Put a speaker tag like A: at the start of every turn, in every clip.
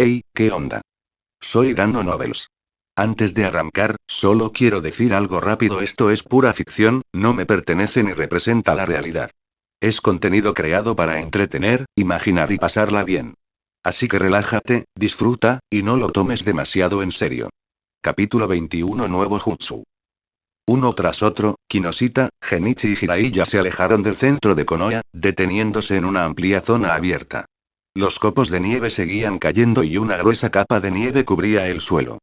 A: Hey, ¿qué onda? Soy Dano Nobles. Antes de arrancar, solo quiero decir algo rápido: esto es pura ficción, no me pertenece ni representa la realidad. Es contenido creado para entretener, imaginar y pasarla bien. Así que relájate, disfruta, y no lo tomes demasiado en serio. Capítulo 21. Nuevo Jutsu. Uno tras otro, Kinoshita, Genichi y Jiraiya se alejaron del centro de Konoha, deteniéndose en una amplia zona abierta. Los copos de nieve seguían cayendo y una gruesa capa de nieve cubría el suelo.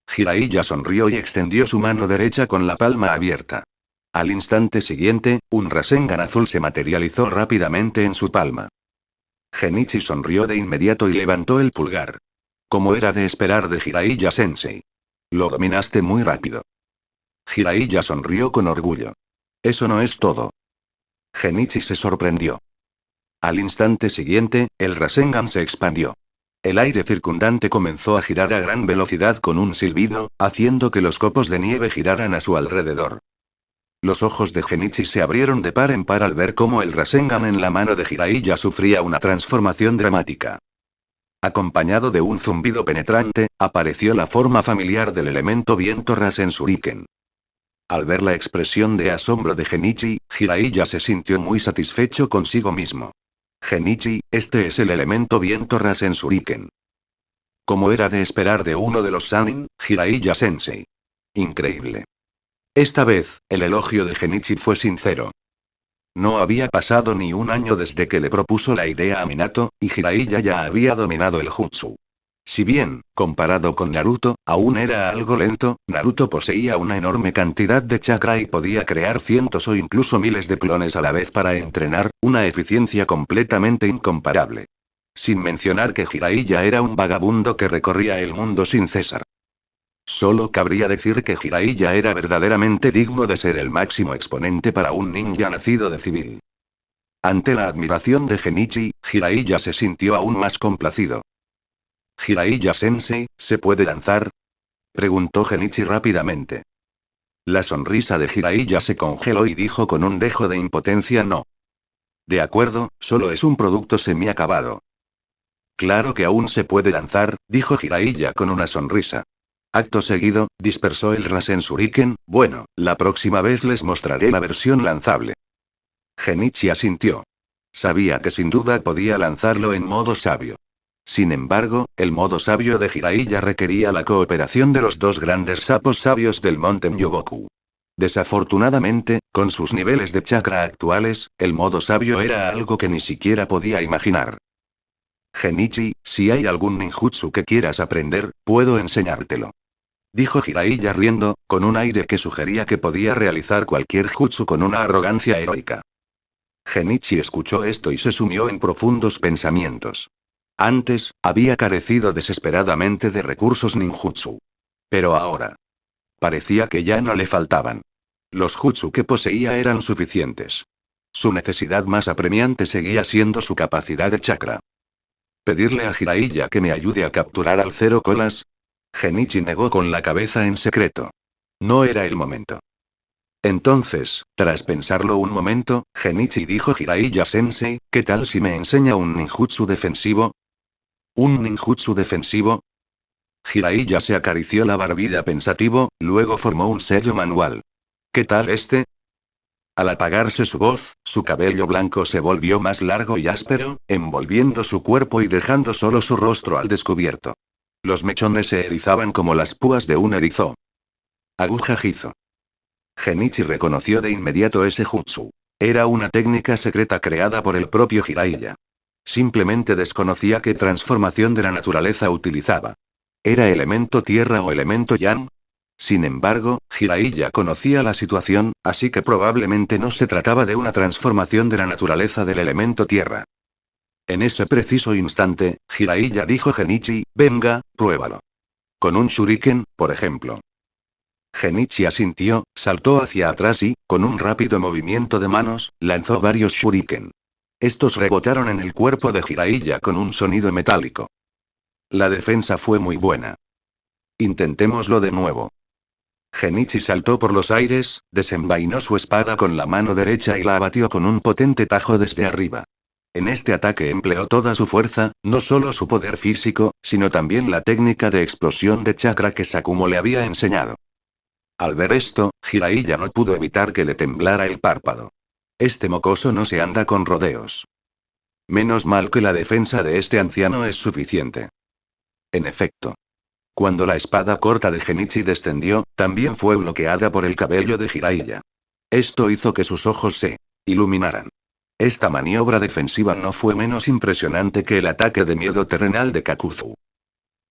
A: Jiraiya sonrió y extendió su mano derecha con la palma abierta. Al instante siguiente, un Rasengan azul se materializó rápidamente en su palma. Genichi sonrió de inmediato y levantó el pulgar. Como era de esperar de Jiraiya Sensei. Lo dominaste muy rápido. Jiraiya sonrió con orgullo. Eso no es todo. Genichi se sorprendió. Al instante siguiente, el Rasengan se expandió. El aire circundante comenzó a girar a gran velocidad con un silbido, haciendo que los copos de nieve giraran a su alrededor. Los ojos de Genichi se abrieron de par en par al ver cómo el Rasengan en la mano de Jiraiya sufría una transformación dramática. Acompañado de un zumbido penetrante, apareció la forma familiar del elemento viento Rasen Shuriken. Al ver la expresión de asombro de Genichi, Jiraiya se sintió muy satisfecho consigo mismo. Genichi, este es el elemento viento Rasen Shuriken. Como era de esperar de uno de los Sannin, Jiraiya Sensei. Increíble. Esta vez, el elogio de Genichi fue sincero. No había pasado ni un año desde que le propuso la idea a Minato, y Jiraiya ya había dominado el jutsu. Si bien, comparado con Naruto, aún era algo lento, Naruto poseía una enorme cantidad de chakra y podía crear cientos o incluso miles de clones a la vez para entrenar, una eficiencia completamente incomparable. Sin mencionar que Jiraiya era un vagabundo que recorría el mundo sin cesar. Solo cabría decir que Jiraiya era verdaderamente digno de ser el máximo exponente para un ninja nacido de civil. Ante la admiración de Genichi, Jiraiya se sintió aún más complacido. «Jiraiya Sensei, ¿se puede lanzar?», preguntó Genichi rápidamente. La sonrisa de Jiraiya se congeló y dijo con un dejo de impotencia: «No». «De acuerdo, solo es un producto semiacabado». «Claro que aún se puede lanzar», dijo Jiraiya con una sonrisa. Acto seguido, dispersó el Rasen Shuriken. «Bueno, la próxima vez les mostraré la versión lanzable». Genichi asintió. Sabía que sin duda podía lanzarlo en modo sabio. Sin embargo, el modo sabio de Jiraiya requería la cooperación de los dos grandes sapos sabios del monte Myoboku. Desafortunadamente, con sus niveles de chakra actuales, el modo sabio era algo que ni siquiera podía imaginar. «Genichi, si hay algún ninjutsu que quieras aprender, puedo enseñártelo», dijo Jiraiya riendo, con un aire que sugería que podía realizar cualquier jutsu con una arrogancia heroica. Genichi escuchó esto y se sumió en profundos pensamientos. Antes, había carecido desesperadamente de recursos ninjutsu. Pero ahora. Parecía que ya no le faltaban. Los jutsu que poseía eran suficientes. Su necesidad más apremiante seguía siendo su capacidad de chakra. ¿Pedirle a Jiraiya que me ayude a capturar al Cero Colas? Genichi negó con la cabeza en secreto. No era el momento. Entonces, tras pensarlo un momento, Genichi dijo: «Jiraiya Sensei, ¿qué tal si me enseña un ninjutsu defensivo?» «¿Un ninjutsu defensivo?». Jiraiya se acarició la barbilla pensativo, luego formó un sello manual. «¿Qué tal este?». Al apagarse su voz, su cabello blanco se volvió más largo y áspero, envolviendo su cuerpo y dejando solo su rostro al descubierto. Los mechones se erizaban como las púas de un erizo. Aguja Jizo. Genichi reconoció de inmediato ese jutsu. Era una técnica secreta creada por el propio Jiraiya. Simplemente desconocía qué transformación de la naturaleza utilizaba. ¿Era elemento tierra o elemento yang? Sin embargo, Jiraiya conocía la situación, así que probablemente no se trataba de una transformación de la naturaleza del elemento tierra. En ese preciso instante, Jiraiya dijo: «Genichi, venga, pruébalo. Con un shuriken, por ejemplo». Genichi asintió, saltó hacia atrás y, con un rápido movimiento de manos, lanzó varios shuriken. Estos rebotaron en el cuerpo de Jiraiya con un sonido metálico. La defensa fue muy buena. Intentémoslo de nuevo. Genichi saltó por los aires, desenvainó su espada con la mano derecha y la abatió con un potente tajo desde arriba. En este ataque empleó toda su fuerza, no solo su poder físico, sino también la técnica de explosión de chakra que Sakumo le había enseñado. Al ver esto, Jiraiya no pudo evitar que le temblara el párpado. Este mocoso no se anda con rodeos. Menos mal que la defensa de este anciano es suficiente. En efecto. Cuando la espada corta de Genichi descendió, también fue bloqueada por el cabello de Jiraiya. Esto hizo que sus ojos se iluminaran. Esta maniobra defensiva no fue menos impresionante que el ataque de miedo terrenal de Kakuzu.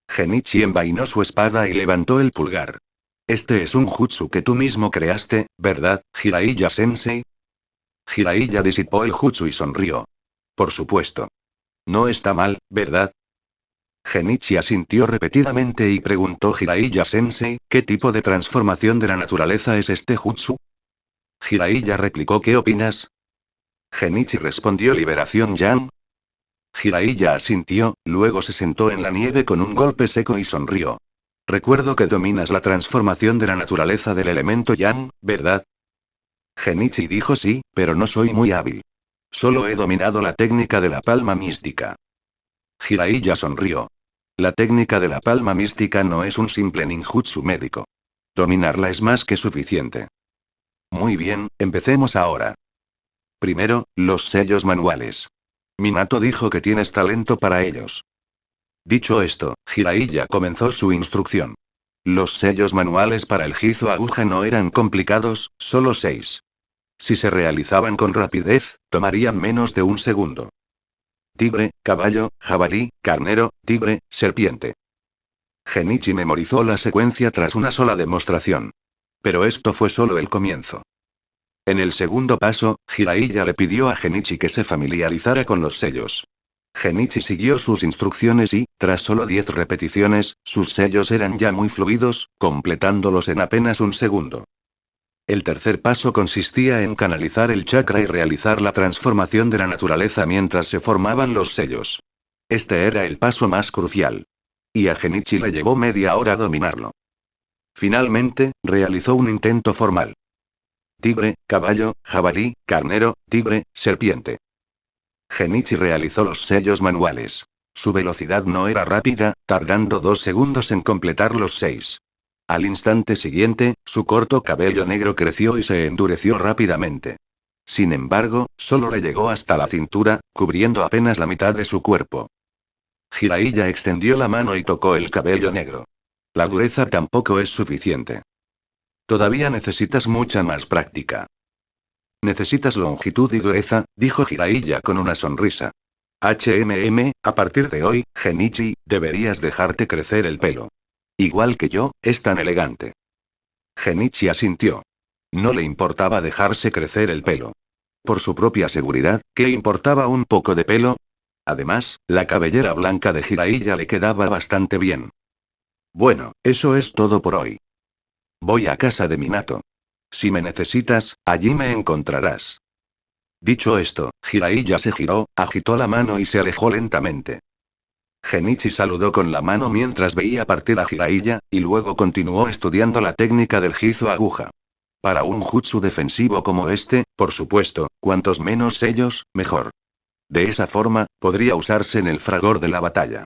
A: Genichi envainó su espada y levantó el pulgar. Este es un jutsu que tú mismo creaste, ¿verdad, Jiraiya-sensei? Jiraiya disipó el jutsu y sonrió. Por supuesto. No está mal, ¿verdad? Genichi asintió repetidamente y preguntó Jiraiya-sensei, ¿qué tipo de transformación de la naturaleza es este jutsu? Jiraiya replicó, ¿qué opinas? Genichi respondió, liberación Yang. Jiraiya asintió, luego se sentó en la nieve con un golpe seco y sonrió. Recuerdo que dominas la transformación de la naturaleza del elemento Yang, ¿verdad? Genichi dijo sí, pero no soy muy hábil. Solo he dominado la técnica de la palma mística. Jiraiya sonrió. La técnica de la palma mística no es un simple ninjutsu médico. Dominarla es más que suficiente. Muy bien, empecemos ahora. Primero, los sellos manuales. Minato dijo que tienes talento para ellos. Dicho esto, Jiraiya comenzó su instrucción. Los sellos manuales para el Jizo aguja no eran complicados, solo 6. Si se realizaban con rapidez, tomarían menos de un segundo. Tigre, caballo, jabalí, carnero, tigre, serpiente. Genichi memorizó la secuencia tras una sola demostración. Pero esto fue solo el comienzo. En el segundo paso, Jiraiya le pidió a Genichi que se familiarizara con los sellos. Genichi siguió sus instrucciones y, tras solo 10 repeticiones, sus sellos eran ya muy fluidos, completándolos en apenas un segundo. El tercer paso consistía en canalizar el chakra y realizar la transformación de la naturaleza mientras se formaban los sellos. Este era el paso más crucial. Y a Genichi le llevó media hora dominarlo. Finalmente, realizó un intento formal. Tigre, caballo, jabalí, carnero, tigre, serpiente. Genichi realizó los sellos manuales. Su velocidad no era rápida, tardando 2 segundos en completar los 6. Al instante siguiente, su corto cabello negro creció y se endureció rápidamente. Sin embargo, solo le llegó hasta la cintura, cubriendo apenas la mitad de su cuerpo. Jiraiya extendió la mano y tocó el cabello negro. La dureza tampoco es suficiente. Todavía necesitas mucha más práctica. Necesitas longitud y dureza, dijo Jiraiya con una sonrisa. A partir de hoy, Genichi, deberías dejarte crecer el pelo. Igual que yo, es tan elegante. Genichi asintió. No le importaba dejarse crecer el pelo. Por su propia seguridad, ¿qué importaba un poco de pelo? Además, la cabellera blanca de Jiraiya le quedaba bastante bien. Bueno, eso es todo por hoy. Voy a casa de Minato. Si me necesitas, allí me encontrarás. Dicho esto, Jiraiya se giró, agitó la mano y se alejó lentamente. Genichi saludó con la mano mientras veía partir a Jiraiya, y luego continuó estudiando la técnica del Jizo aguja. Para un jutsu defensivo como este, por supuesto, cuantos menos sellos, mejor. De esa forma, podría usarse en el fragor de la batalla.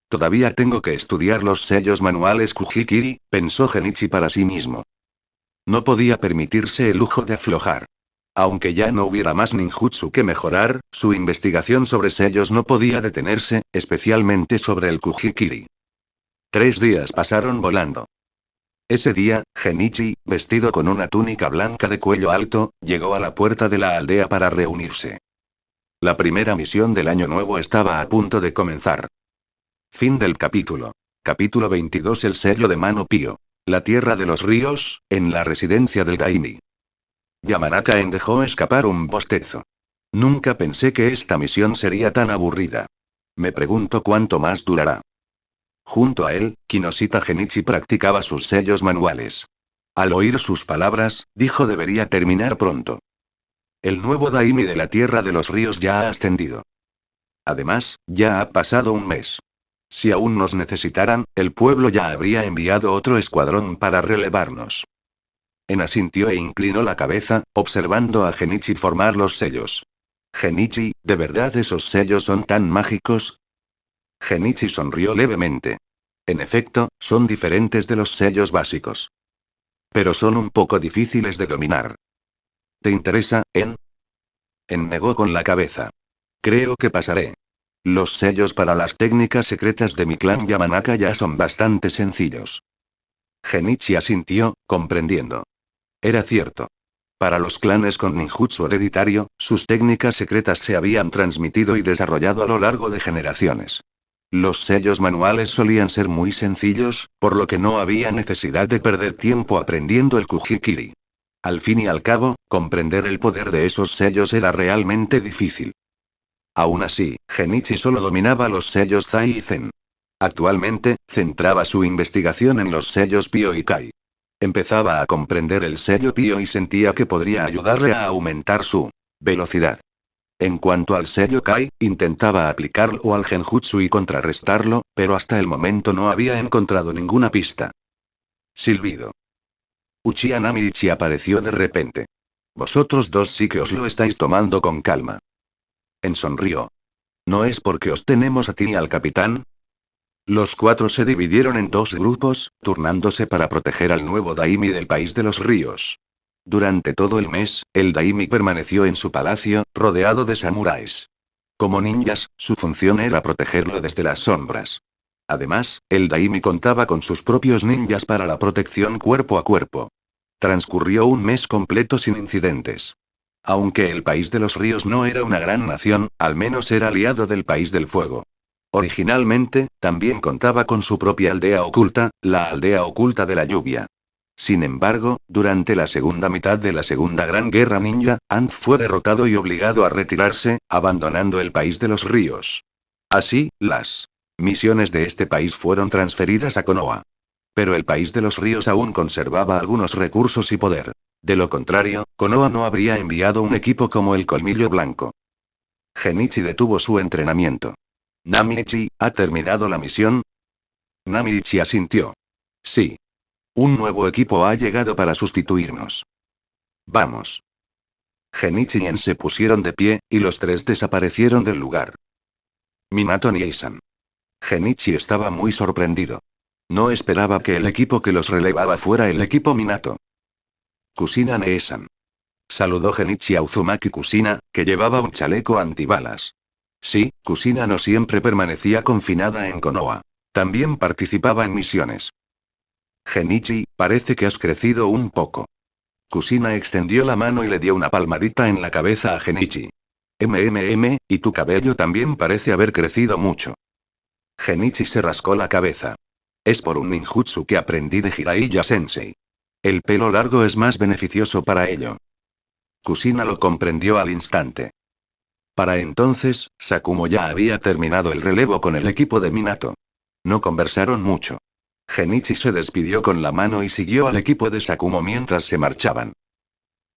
A: Todavía tengo que estudiar los sellos manuales Kujikiri, pensó Genichi para sí mismo. No podía permitirse el lujo de aflojar. Aunque ya no hubiera más ninjutsu que mejorar, su investigación sobre sellos no podía detenerse, especialmente sobre el Kujikiri. 3 días pasaron volando. Ese día, Genichi, vestido con una túnica blanca de cuello alto, llegó a la puerta de la aldea para reunirse. La primera misión del año nuevo estaba a punto de comenzar. Fin del capítulo. Capítulo 22. El sello de Mano Pío. La tierra de los ríos, en la residencia del Daimi. Yamanaka-en dejó escapar un bostezo. Nunca pensé que esta misión sería tan aburrida. Me pregunto cuánto más durará. Junto a él, Kinoshita Genichi practicaba sus sellos manuales. Al oír sus palabras, dijo debería terminar pronto. El nuevo Daimi de la tierra de los ríos ya ha ascendido. Además, ya ha pasado un mes. Si aún nos necesitaran, el pueblo ya habría enviado otro escuadrón para relevarnos. En asintió e inclinó la cabeza, observando a Genichi formar los sellos. Genichi, ¿de verdad esos sellos son tan mágicos? Genichi sonrió levemente. En efecto, son diferentes de los sellos básicos. Pero son un poco difíciles de dominar. ¿Te interesa, En? En negó con la cabeza. Creo que pasaré. Los sellos para las técnicas secretas de mi clan Yamanaka ya son bastante sencillos. Genichi asintió, comprendiendo. Era cierto. Para los clanes con ninjutsu hereditario, sus técnicas secretas se habían transmitido y desarrollado a lo largo de generaciones. Los sellos manuales solían ser muy sencillos, por lo que no había necesidad de perder tiempo aprendiendo el Kujikiri. Al fin y al cabo, comprender el poder de esos sellos era realmente difícil. Aún así, Genichi solo dominaba los sellos Zai y Zen. Actualmente, centraba su investigación en los sellos Pyo y Kai. Empezaba a comprender el sello Pyo y sentía que podría ayudarle a aumentar su velocidad. En cuanto al sello Kai, intentaba aplicarlo al genjutsu y contrarrestarlo, pero hasta el momento no había encontrado ninguna pista. Silbido. Uchiha Namichi apareció de repente. Vosotros dos sí que os lo estáis tomando con calma. En sonrió. ¿No es porque os tenemos a ti y al capitán? Los cuatro se dividieron en dos grupos, turnándose para proteger al nuevo Daimi del País de los Ríos. Durante todo el mes, el Daimi permaneció en su palacio, rodeado de samuráis. Como ninjas, su función era protegerlo desde las sombras. Además, el Daimi contaba con sus propios ninjas para la protección cuerpo a cuerpo. Transcurrió un mes completo sin incidentes. Aunque el País de los Ríos no era una gran nación, al menos era aliado del País del Fuego. Originalmente, también contaba con su propia aldea oculta, la aldea oculta de la lluvia. Sin embargo, durante la segunda mitad de la Segunda Gran Guerra Ninja, Ant fue derrotado y obligado a retirarse, abandonando el País de los Ríos. Así, las misiones de este país fueron transferidas a Konoha. Pero el País de los Ríos aún conservaba algunos recursos y poder. De lo contrario, Konoha no habría enviado un equipo como el Colmillo Blanco. Genichi detuvo su entrenamiento. Namichi, ¿ha terminado la misión? Namichi asintió. Sí. Un nuevo equipo ha llegado para sustituirnos. Vamos. Genichi y En se pusieron de pie, y los tres desaparecieron del lugar. Minato ni Eisan. Genichi estaba muy sorprendido. No esperaba que el equipo que los relevaba fuera el equipo Minato. Kusina Neesan. Saludó Genichi a Uzumaki Kusina, que llevaba un chaleco antibalas. Sí, Kusina no siempre permanecía confinada en Konoha. También participaba en misiones. Genichi, parece que has crecido un poco. Kusina extendió la mano y le dio una palmadita en la cabeza a Genichi. Y tu cabello también parece haber crecido mucho. Genichi se rascó la cabeza. Es por un ninjutsu que aprendí de Jiraiya Sensei. El pelo largo es más beneficioso para ello. Kusina lo comprendió al instante. Para entonces, Sakumo ya había terminado el relevo con el equipo de Minato. No conversaron mucho. Genichi se despidió con la mano y siguió al equipo de Sakumo mientras se marchaban.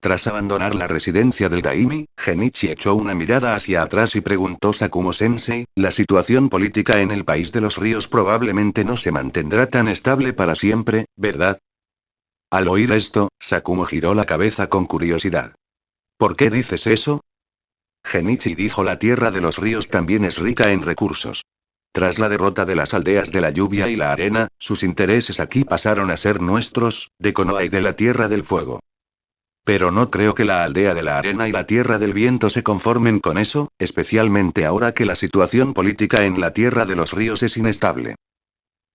A: Tras abandonar la residencia del Daimi, Genichi echó una mirada hacia atrás y preguntó Sakumo-sensei, la situación política en el País de los Ríos probablemente no se mantendrá tan estable para siempre, ¿verdad? Al oír esto, Sakumo giró la cabeza con curiosidad. ¿Por qué dices eso? Genichi dijo: la tierra de los ríos también es rica en recursos. Tras la derrota de las aldeas de la lluvia y la arena, sus intereses aquí pasaron a ser nuestros, de Konoha y de la Tierra del Fuego. Pero no creo que la aldea de la arena y la Tierra del Viento se conformen con eso, especialmente ahora que la situación política en la Tierra de los Ríos es inestable.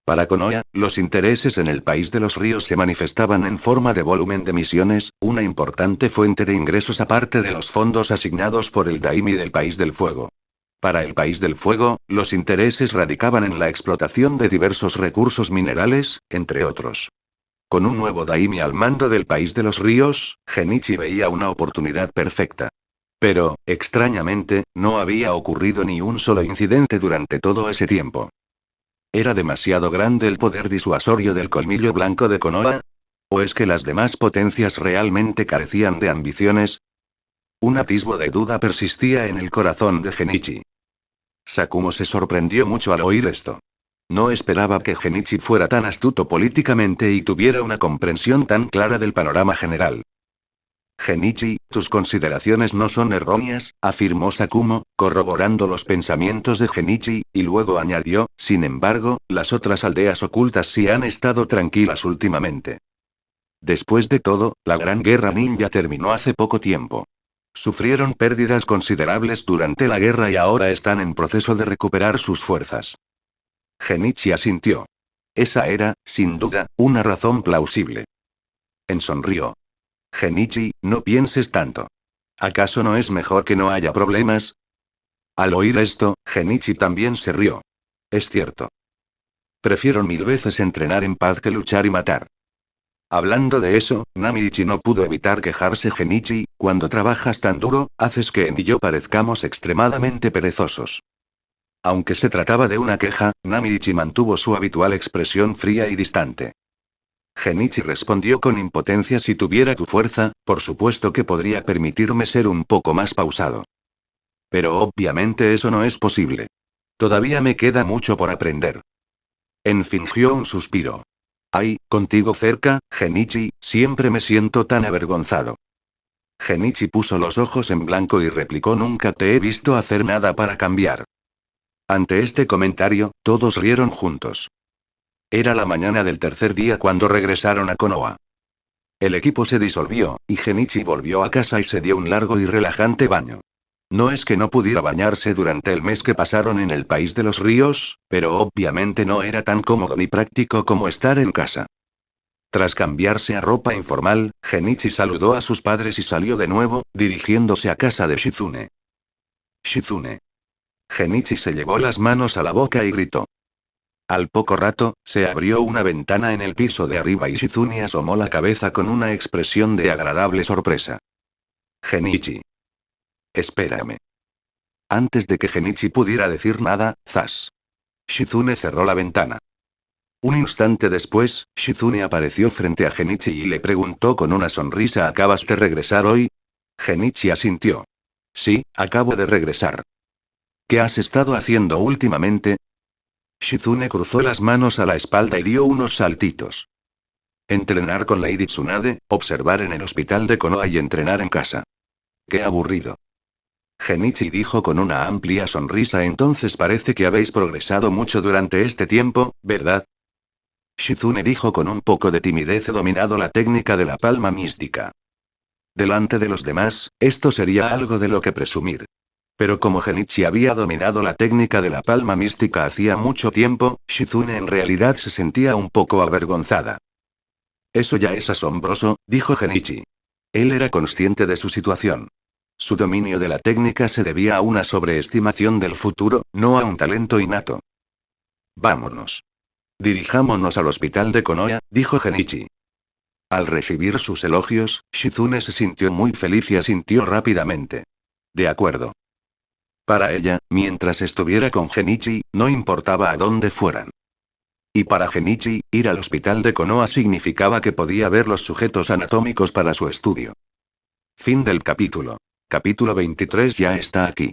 A: Para Konoha, los intereses en el País de los Ríos se manifestaban en forma de volumen de misiones, una importante fuente de ingresos aparte de los fondos asignados por el Daimi del País del Fuego. Para el País del Fuego, los intereses radicaban en la explotación de diversos recursos minerales, entre otros. Con un nuevo Daimi al mando del País de los Ríos, Genichi veía una oportunidad perfecta. Pero, extrañamente, no había ocurrido ni un solo incidente durante todo ese tiempo. ¿Era demasiado grande el poder disuasorio del Colmillo Blanco de Konoha? ¿O es que las demás potencias realmente carecían de ambiciones? Un atisbo de duda persistía en el corazón de Genichi. Sakumo se sorprendió mucho al oír esto. No esperaba que Genichi fuera tan astuto políticamente y tuviera una comprensión tan clara del panorama general. Genichi, tus consideraciones no son erróneas, afirmó Sakumo, corroborando los pensamientos de Genichi, y luego añadió, sin embargo, las otras aldeas ocultas sí han estado tranquilas últimamente. Después de todo, la Gran Guerra Ninja terminó hace poco tiempo. Sufrieron pérdidas considerables durante la guerra y ahora están en proceso de recuperar sus fuerzas. Genichi asintió. Esa era, sin duda, una razón plausible. Sonrió. Genichi, no pienses tanto. ¿Acaso no es mejor que no haya problemas? Al oír esto, Genichi también se rió. Es cierto. Prefiero 1000 veces entrenar en paz que luchar y matar. Hablando de eso, Namichi no pudo evitar quejarse. Genichi, cuando trabajas tan duro, haces que él y yo parezcamos extremadamente perezosos. Aunque se trataba de una queja, Namichi mantuvo su habitual expresión fría y distante. Genichi respondió con impotencia: si tuviera tu fuerza, por supuesto que podría permitirme ser un poco más pausado. Pero obviamente eso no es posible. Todavía me queda mucho por aprender. Fingió un suspiro. Ay, contigo cerca, Genichi, siempre me siento tan avergonzado. Genichi puso los ojos en blanco y replicó: nunca te he visto hacer nada para cambiar. Ante este comentario, todos rieron juntos. Era la mañana del tercer día cuando regresaron a Konoha. El equipo se disolvió, y Genichi volvió a casa y se dio un largo y relajante baño. No es que no pudiera bañarse durante el mes que pasaron en el país de los ríos, pero obviamente no era tan cómodo ni práctico como estar en casa. Tras cambiarse a ropa informal, Genichi saludó a sus padres y salió de nuevo, dirigiéndose a casa de Shizune. Shizune. Genichi se llevó las manos a la boca y gritó. Al poco rato, se abrió una ventana en el piso de arriba y Shizune asomó la cabeza con una expresión de agradable sorpresa. Genichi. Espérame. Antes de que Genichi pudiera decir nada, ¡zas! Shizune cerró la ventana. Un instante después, Shizune apareció frente a Genichi y le preguntó con una sonrisa: ¿acabas de regresar hoy? Genichi asintió. Sí, acabo de regresar. ¿Qué has estado haciendo últimamente? Shizune cruzó las manos a la espalda y dio unos saltitos. Entrenar con Lady Tsunade, observar en el hospital de Konoha y entrenar en casa. ¡Qué aburrido! Genichi dijo con una amplia sonrisa: entonces parece que habéis progresado mucho durante este tiempo, ¿verdad? Shizune dijo con un poco de timidez: he dominado la técnica de la palma mística. Delante de los demás, esto sería algo de lo que presumir. Pero como Genichi había dominado la técnica de la palma mística hacía mucho tiempo, Shizune en realidad se sentía un poco avergonzada. Eso ya es asombroso, dijo Genichi. Él era consciente de su situación. Su dominio de la técnica se debía a una sobreestimación del futuro, no a un talento innato. Vámonos. Dirijámonos al hospital de Konoha, dijo Genichi. Al recibir sus elogios, Shizune se sintió muy feliz y asintió rápidamente. De acuerdo. Para ella, mientras estuviera con Genichi, no importaba a dónde fueran. Y para Genichi, ir al hospital de Konoha significaba que podía ver los sujetos anatómicos para su estudio. Fin del capítulo. Capítulo 23 ya está aquí.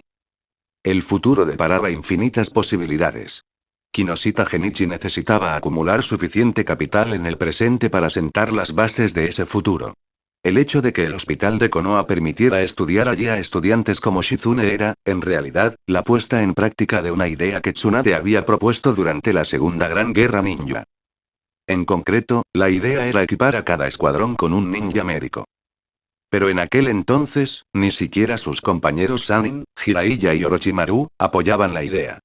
A: El futuro deparaba infinitas posibilidades. Kinoshita Genichi necesitaba acumular suficiente capital en el presente para sentar las bases de ese futuro. El hecho de que el hospital de Konoha permitiera estudiar allí a estudiantes como Shizune era, en realidad, la puesta en práctica de una idea que Tsunade había propuesto durante la Segunda Gran Guerra Ninja. En concreto, la idea era equipar a cada escuadrón con un ninja médico. Pero en aquel entonces, ni siquiera sus compañeros Sanin, Jiraiya y Orochimaru, apoyaban la idea.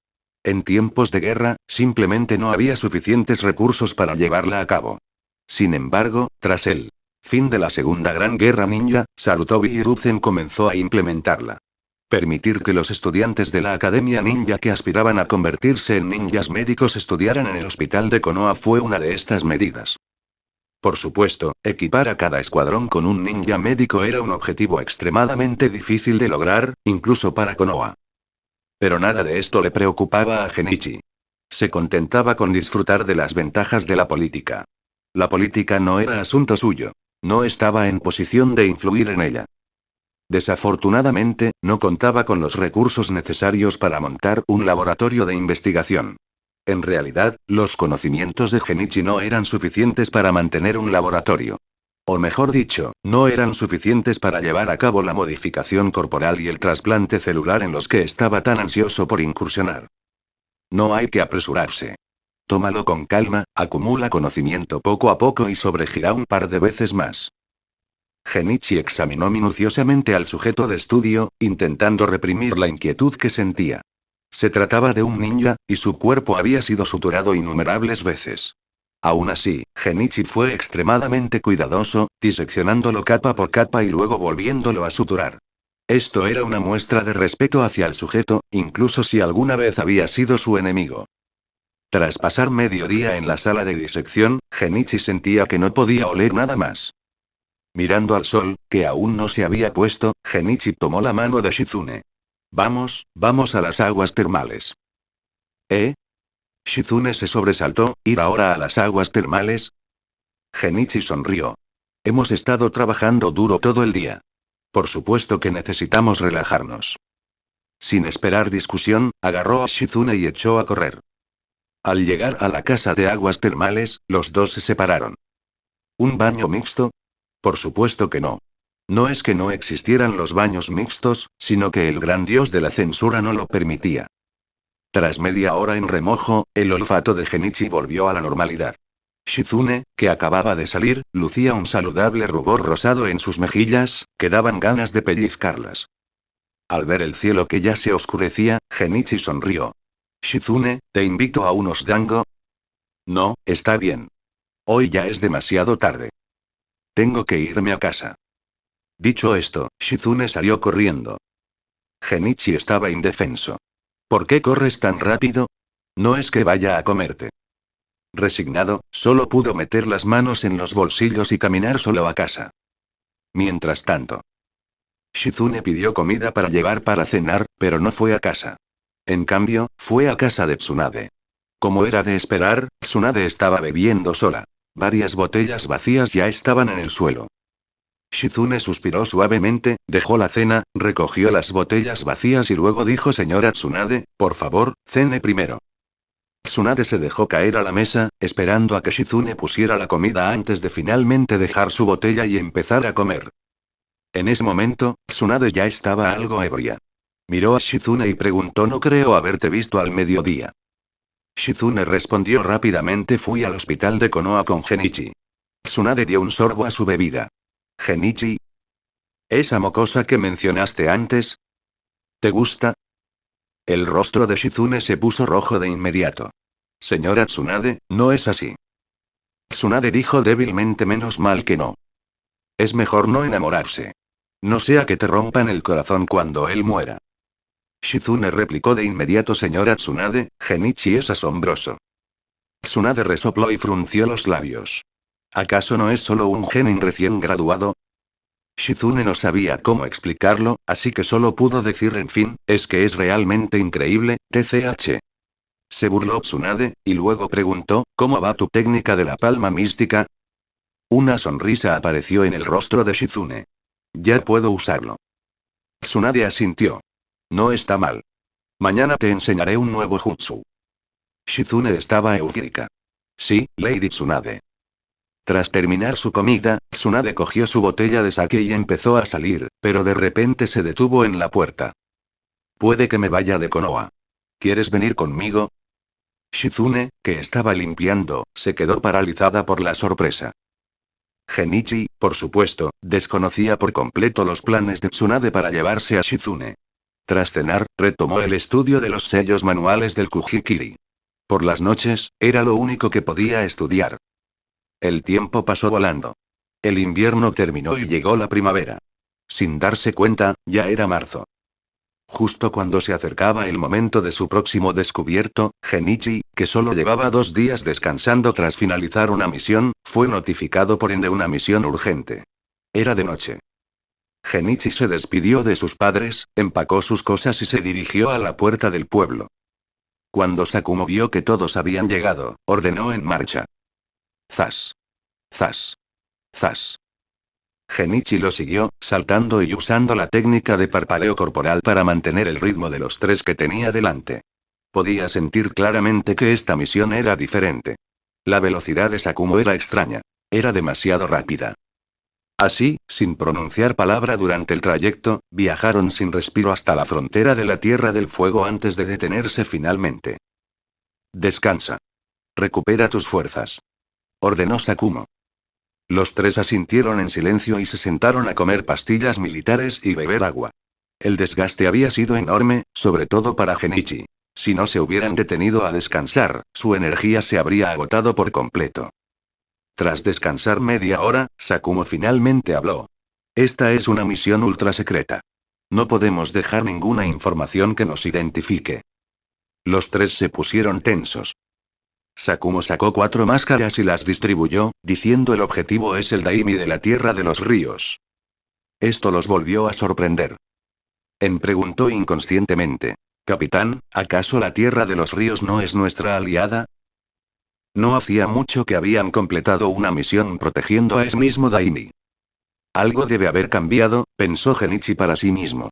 A: En tiempos de guerra, simplemente no había suficientes recursos para llevarla a cabo. Sin embargo, tras el fin de la Segunda Gran Guerra Ninja, Sarutobi Hiruzen comenzó a implementarla. Permitir que los estudiantes de la Academia Ninja que aspiraban a convertirse en ninjas médicos estudiaran en el hospital de Konoha fue una de estas medidas. Por supuesto, equipar a cada escuadrón con un ninja médico era un objetivo extremadamente difícil de lograr, incluso para Konoha. Pero nada de esto le preocupaba a Genichi. Se contentaba con disfrutar de las ventajas de la política. La política no era asunto suyo. No estaba en posición de influir en ella. Desafortunadamente, no contaba con los recursos necesarios para montar un laboratorio de investigación. En realidad, los conocimientos de Genichi no eran suficientes para mantener un laboratorio. O mejor dicho, no eran suficientes para llevar a cabo la modificación corporal y el trasplante celular en los que estaba tan ansioso por incursionar. No hay que apresurarse. Tómalo con calma, acumula conocimiento poco a poco y sobregira un par de veces más. Genichi examinó minuciosamente al sujeto de estudio, intentando reprimir la inquietud que sentía. Se trataba de un ninja, y su cuerpo había sido suturado innumerables veces. Aún así, Genichi fue extremadamente cuidadoso, diseccionándolo capa por capa y luego volviéndolo a suturar. Esto era una muestra de respeto hacia el sujeto, incluso si alguna vez había sido su enemigo. Tras pasar medio día en la sala de disección, Genichi sentía que no podía oler nada más. Mirando al sol, que aún no se había puesto, Genichi tomó la mano de Shizune. Vamos, vamos a las aguas termales. ¿Eh? Shizune se sobresaltó, ¿ir ahora a las aguas termales? Genichi sonrió. Hemos estado trabajando duro todo el día. Por supuesto que necesitamos relajarnos. Sin esperar discusión, agarró a Shizune y echó a correr. Al llegar a la casa de aguas termales, los dos se separaron. ¿Un baño mixto? Por supuesto que no. No es que no existieran los baños mixtos, sino que el gran dios de la censura no lo permitía. Tras media hora en remojo, el olfato de Genichi volvió a la normalidad. Shizune, que acababa de salir, lucía un saludable rubor rosado en sus mejillas, que daban ganas de pellizcarlas. Al ver el cielo que ya se oscurecía, Genichi sonrió. Shizune, ¿te invito a unos dango? No, está bien. Hoy ya es demasiado tarde. Tengo que irme a casa. Dicho esto, Shizune salió corriendo. Genichi estaba indefenso. ¿Por qué corres tan rápido? No es que vaya a comerte. Resignado, solo pudo meter las manos en los bolsillos y caminar solo a casa. Mientras tanto, Shizune pidió comida para llevar para cenar, pero no fue a casa. En cambio, fue a casa de Tsunade. Como era de esperar, Tsunade estaba bebiendo sola. Varias botellas vacías ya estaban en el suelo. Shizune suspiró suavemente, dejó la cena, recogió las botellas vacías y luego dijo: Señora Tsunade, por favor, cene primero. Tsunade se dejó caer a la mesa, esperando a que Shizune pusiera la comida antes de finalmente dejar su botella y empezar a comer. En ese momento, Tsunade ya estaba algo ebria. Miró a Shizune y preguntó: No creo haberte visto al mediodía. Shizune respondió rápidamente: Fui al hospital de Konoha con Genichi. Tsunade dio un sorbo a su bebida. ¿Genichi? ¿Esa mocosa que mencionaste antes? ¿Te gusta? El rostro de Shizune se puso rojo de inmediato. Señora Tsunade, no es así. Tsunade dijo débilmente: Menos mal que no. Es mejor no enamorarse. No sea que te rompan el corazón cuando él muera. Shizune replicó de inmediato: Señora Tsunade, Genichi es asombroso. Tsunade resopló y frunció los labios. ¿Acaso no es solo un genin recién graduado? Shizune no sabía cómo explicarlo, así que solo pudo decir: en fin, es que es realmente increíble, TCH. Se burló Tsunade, y luego preguntó: ¿Cómo va tu técnica de la palma mística? Una sonrisa apareció en el rostro de Shizune. Ya puedo usarlo. Tsunade asintió. No está mal. Mañana te enseñaré un nuevo jutsu. Shizune estaba eufórica. Sí, Lady Tsunade. Tras terminar su comida, Tsunade cogió su botella de sake y empezó a salir, pero de repente se detuvo en la puerta. Puede que me vaya de Konoha. ¿Quieres venir conmigo? Shizune, que estaba limpiando, se quedó paralizada por la sorpresa. Genichi, por supuesto, desconocía por completo los planes de Tsunade para llevarse a Shizune. Tras cenar, retomó el estudio de los sellos manuales del Kujikiri. Por las noches, era lo único que podía estudiar. El tiempo pasó volando. El invierno terminó y llegó la primavera. Sin darse cuenta, ya era marzo. Justo cuando se acercaba el momento de su próximo descubierto, Genichi, que solo llevaba 2 días descansando tras finalizar una misión, fue notificado por Ende una misión urgente. Era de noche. Genichi se despidió de sus padres, empacó sus cosas y se dirigió a la puerta del pueblo. Cuando Sakumo vio que todos habían llegado, ordenó: en marcha. Zas. Zas. Zas. Genichi lo siguió, saltando y usando la técnica de parpadeo corporal para mantener el ritmo de los 3 que tenía delante. Podía sentir claramente que esta misión era diferente. La velocidad de Sakumo era extraña. Era demasiado rápida. Así, sin pronunciar palabra durante el trayecto, viajaron sin respiro hasta la frontera de la Tierra del Fuego antes de detenerse finalmente. Descansa. Recupera tus fuerzas. Ordenó Sakumo. Los tres asintieron en silencio y se sentaron a comer pastillas militares y beber agua. El desgaste había sido enorme, sobre todo para Genichi. Si no se hubieran detenido a descansar, su energía se habría agotado por completo. Tras descansar media hora, Sakumo finalmente habló. Esta es una misión ultra secreta. No podemos dejar ninguna información que nos identifique. Los tres se pusieron tensos. Sakumo sacó 4 máscaras y las distribuyó, diciendo el objetivo es el Daimi de la Tierra de los Ríos. Esto los volvió a sorprender. En preguntó inconscientemente. Capitán, ¿acaso la Tierra de los Ríos no es nuestra aliada? No hacía mucho que habían completado una misión protegiendo a ese mismo Daimi. Algo debe haber cambiado, pensó Genichi para sí mismo.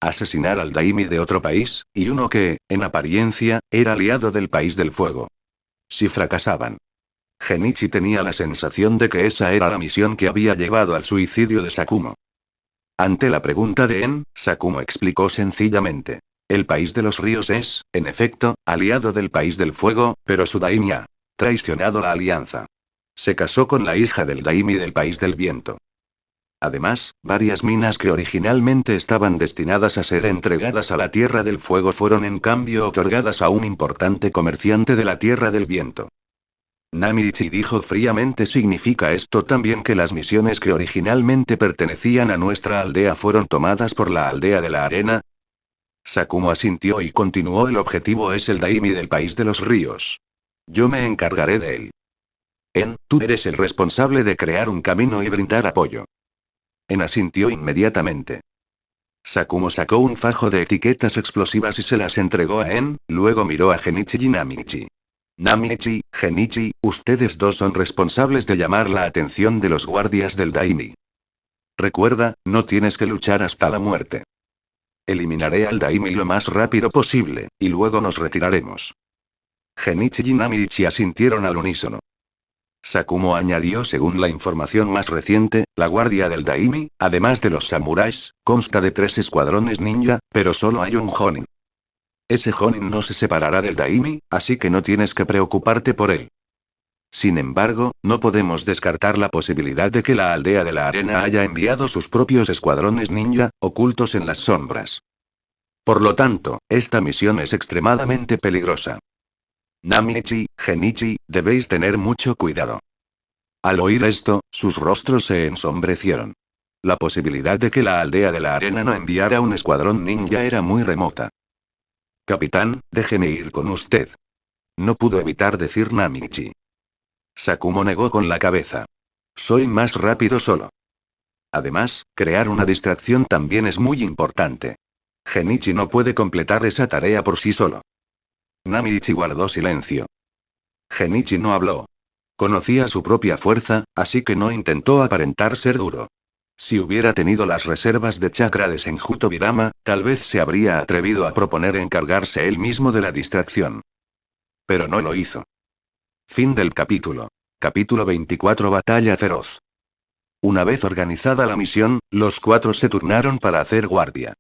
A: Asesinar al Daimi de otro país, y uno que, en apariencia, era aliado del País del Fuego. Si fracasaban. Genichi tenía la sensación de que esa era la misión que había llevado al suicidio de Sakumo. Ante la pregunta de En, Sakumo explicó sencillamente. El País de los Ríos es, en efecto, aliado del País del Fuego, pero su Daimi ha traicionado la alianza. Se casó con la hija del Daimi del País del Viento. Además, varias minas que originalmente estaban destinadas a ser entregadas a la Tierra del Fuego fueron en cambio otorgadas a un importante comerciante de la Tierra del Viento. Namichi dijo fríamente: ¿significa esto también que las misiones que originalmente pertenecían a nuestra aldea fueron tomadas por la aldea de la arena? Sakumo asintió y continuó: el objetivo es el Daimi del País de los Ríos. Yo me encargaré de él. Tú eres el responsable de crear un camino y brindar apoyo. En asintió inmediatamente. Sakumo sacó un fajo de etiquetas explosivas y se las entregó a luego miró a Genichi y Namichi. Namichi, Genichi, ustedes dos son responsables de llamar la atención de los guardias del Daimi. Recuerda, no tienes que luchar hasta la muerte. Eliminaré al Daimi lo más rápido posible, y luego nos retiraremos. Genichi y Namichi asintieron al unísono. Sakumo añadió: según la información más reciente, la guardia del Daimi, además de los samuráis, consta de 3 escuadrones ninja, pero solo hay un Jonin. Ese Jonin no se separará del Daimi, así que no tienes que preocuparte por él. Sin embargo, no podemos descartar la posibilidad de que la aldea de la arena haya enviado sus propios escuadrones ninja, ocultos en las sombras. Por lo tanto, esta misión es extremadamente peligrosa. Namichi, Genichi, debéis tener mucho cuidado. Al oír esto, sus rostros se ensombrecieron. La posibilidad de que la aldea de la arena no enviara un escuadrón ninja era muy remota. Capitán, déjeme ir con usted. No pudo evitar decir Namichi. Sakumo negó con la cabeza. Soy más rápido solo. Además, crear una distracción también es muy importante. Genichi no puede completar esa tarea por sí solo. Namichi guardó silencio. Genichi no habló. Conocía su propia fuerza, así que no intentó aparentar ser duro. Si hubiera tenido las reservas de chakra de Senju Tobirama, tal vez se habría atrevido a proponer encargarse él mismo de la distracción. Pero no lo hizo. Fin del capítulo. Capítulo 24: Batalla feroz. Una vez organizada la misión, los 4 se turnaron para hacer guardia.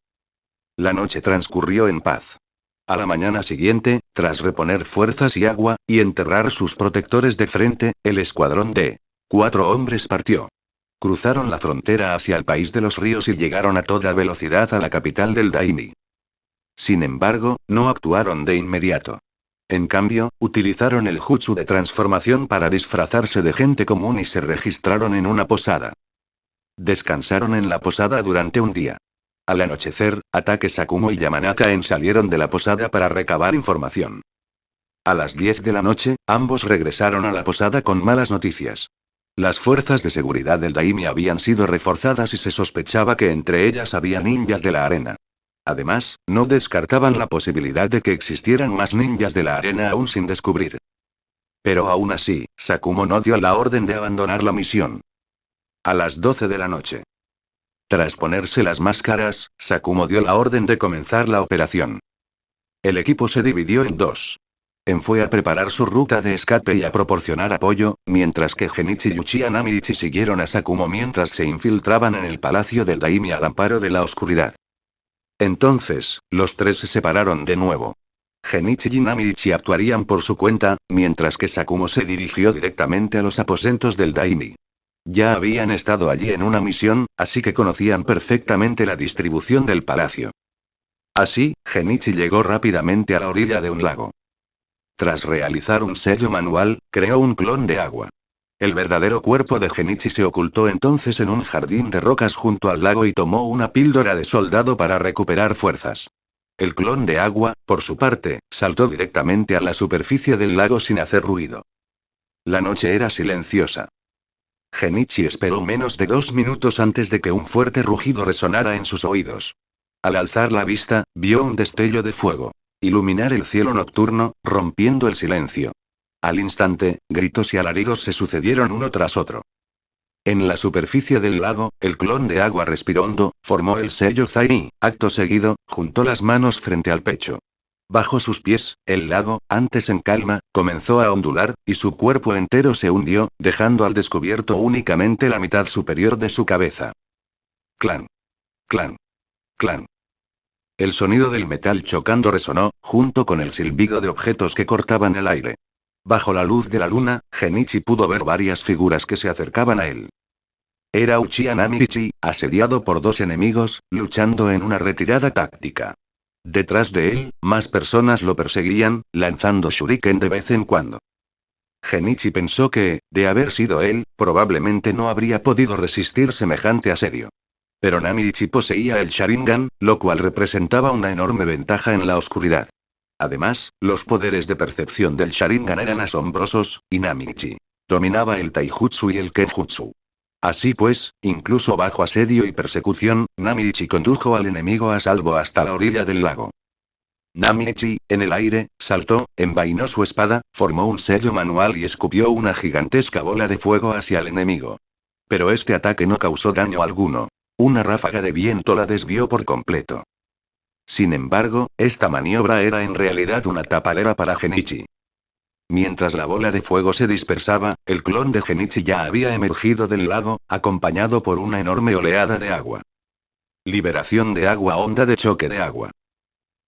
A: La noche transcurrió en paz. A la mañana siguiente, tras reponer fuerzas y agua, y enterrar sus protectores de frente, el escuadrón de 4 hombres partió. Cruzaron la frontera hacia el País de los Ríos y llegaron a toda velocidad a la capital del Daimi. Sin embargo, no actuaron de inmediato. En cambio, utilizaron el jutsu de transformación para disfrazarse de gente común y se registraron en una posada. Descansaron en la posada durante un día. Al anochecer, Atake Sakumo y Yamanaka salieron de la posada para recabar información. A las 10 de la noche, ambos regresaron a la posada con malas noticias. Las fuerzas de seguridad del Daimi habían sido reforzadas y se sospechaba que entre ellas había ninjas de la arena. Además, no descartaban la posibilidad de que existieran más ninjas de la arena aún sin descubrir. Pero aún así, Sakumo no dio la orden de abandonar la misión. A las 12 de la noche. Tras ponerse las máscaras, Sakumo dio la orden de comenzar la operación. El equipo se dividió en 2. En fue a preparar su ruta de escape y a proporcionar apoyo, mientras que Genichi y Uchiha Namichi siguieron a Sakumo mientras se infiltraban en el palacio del Daimi al amparo de la oscuridad. Entonces, los tres se separaron de nuevo. Genichi y Namichi actuarían por su cuenta, mientras que Sakumo se dirigió directamente a los aposentos del Daimi. Ya habían estado allí en una misión, así que conocían perfectamente la distribución del palacio. Así, Genichi llegó rápidamente a la orilla de un lago. Tras realizar un sello manual, creó un clon de agua. El verdadero cuerpo de Genichi se ocultó entonces en un jardín de rocas junto al lago y tomó una píldora de soldado para recuperar fuerzas. El clon de agua, por su parte, saltó directamente a la superficie del lago sin hacer ruido. La noche era silenciosa. Genichi esperó menos de 2 minutos antes de que un fuerte rugido resonara en sus oídos. Al alzar la vista, vio un destello de fuego iluminar el cielo nocturno, rompiendo el silencio. Al instante, gritos y alaridos se sucedieron uno tras otro. En la superficie del lago, el clon de agua respiró hondo, formó el sello Zai y, acto seguido, juntó las manos frente al pecho. Bajo sus pies, el lago, antes en calma, comenzó a ondular, y su cuerpo entero se hundió, dejando al descubierto únicamente la mitad superior de su cabeza. Clan. Clan. Clan. El sonido del metal chocando resonó, junto con el silbido de objetos que cortaban el aire. Bajo la luz de la luna, Genichi pudo ver varias figuras que se acercaban a él. Era Uchiha Namichi, asediado por dos enemigos, luchando en una retirada táctica. Detrás de él, más personas lo perseguían, lanzando shuriken de vez en cuando. Genichi pensó que, de haber sido él, probablemente no habría podido resistir semejante asedio. Pero Namichi poseía el Sharingan, lo cual representaba una enorme ventaja en la oscuridad. Además, los poderes de percepción del Sharingan eran asombrosos, y Namichi dominaba el Taijutsu y el Kenjutsu. Así pues, incluso bajo asedio y persecución, Namichi condujo al enemigo a salvo hasta la orilla del lago. Namichi, en el aire, saltó, envainó su espada, formó un sello manual y escupió una gigantesca bola de fuego hacia el enemigo. Pero este ataque no causó daño alguno. Una ráfaga de viento la desvió por completo. Sin embargo, esta maniobra era en realidad una tapadera para Genichi. Mientras la bola de fuego se dispersaba, el clon de Genichi ya había emergido del lago, acompañado por una enorme oleada de agua. Liberación de agua, onda de choque de agua.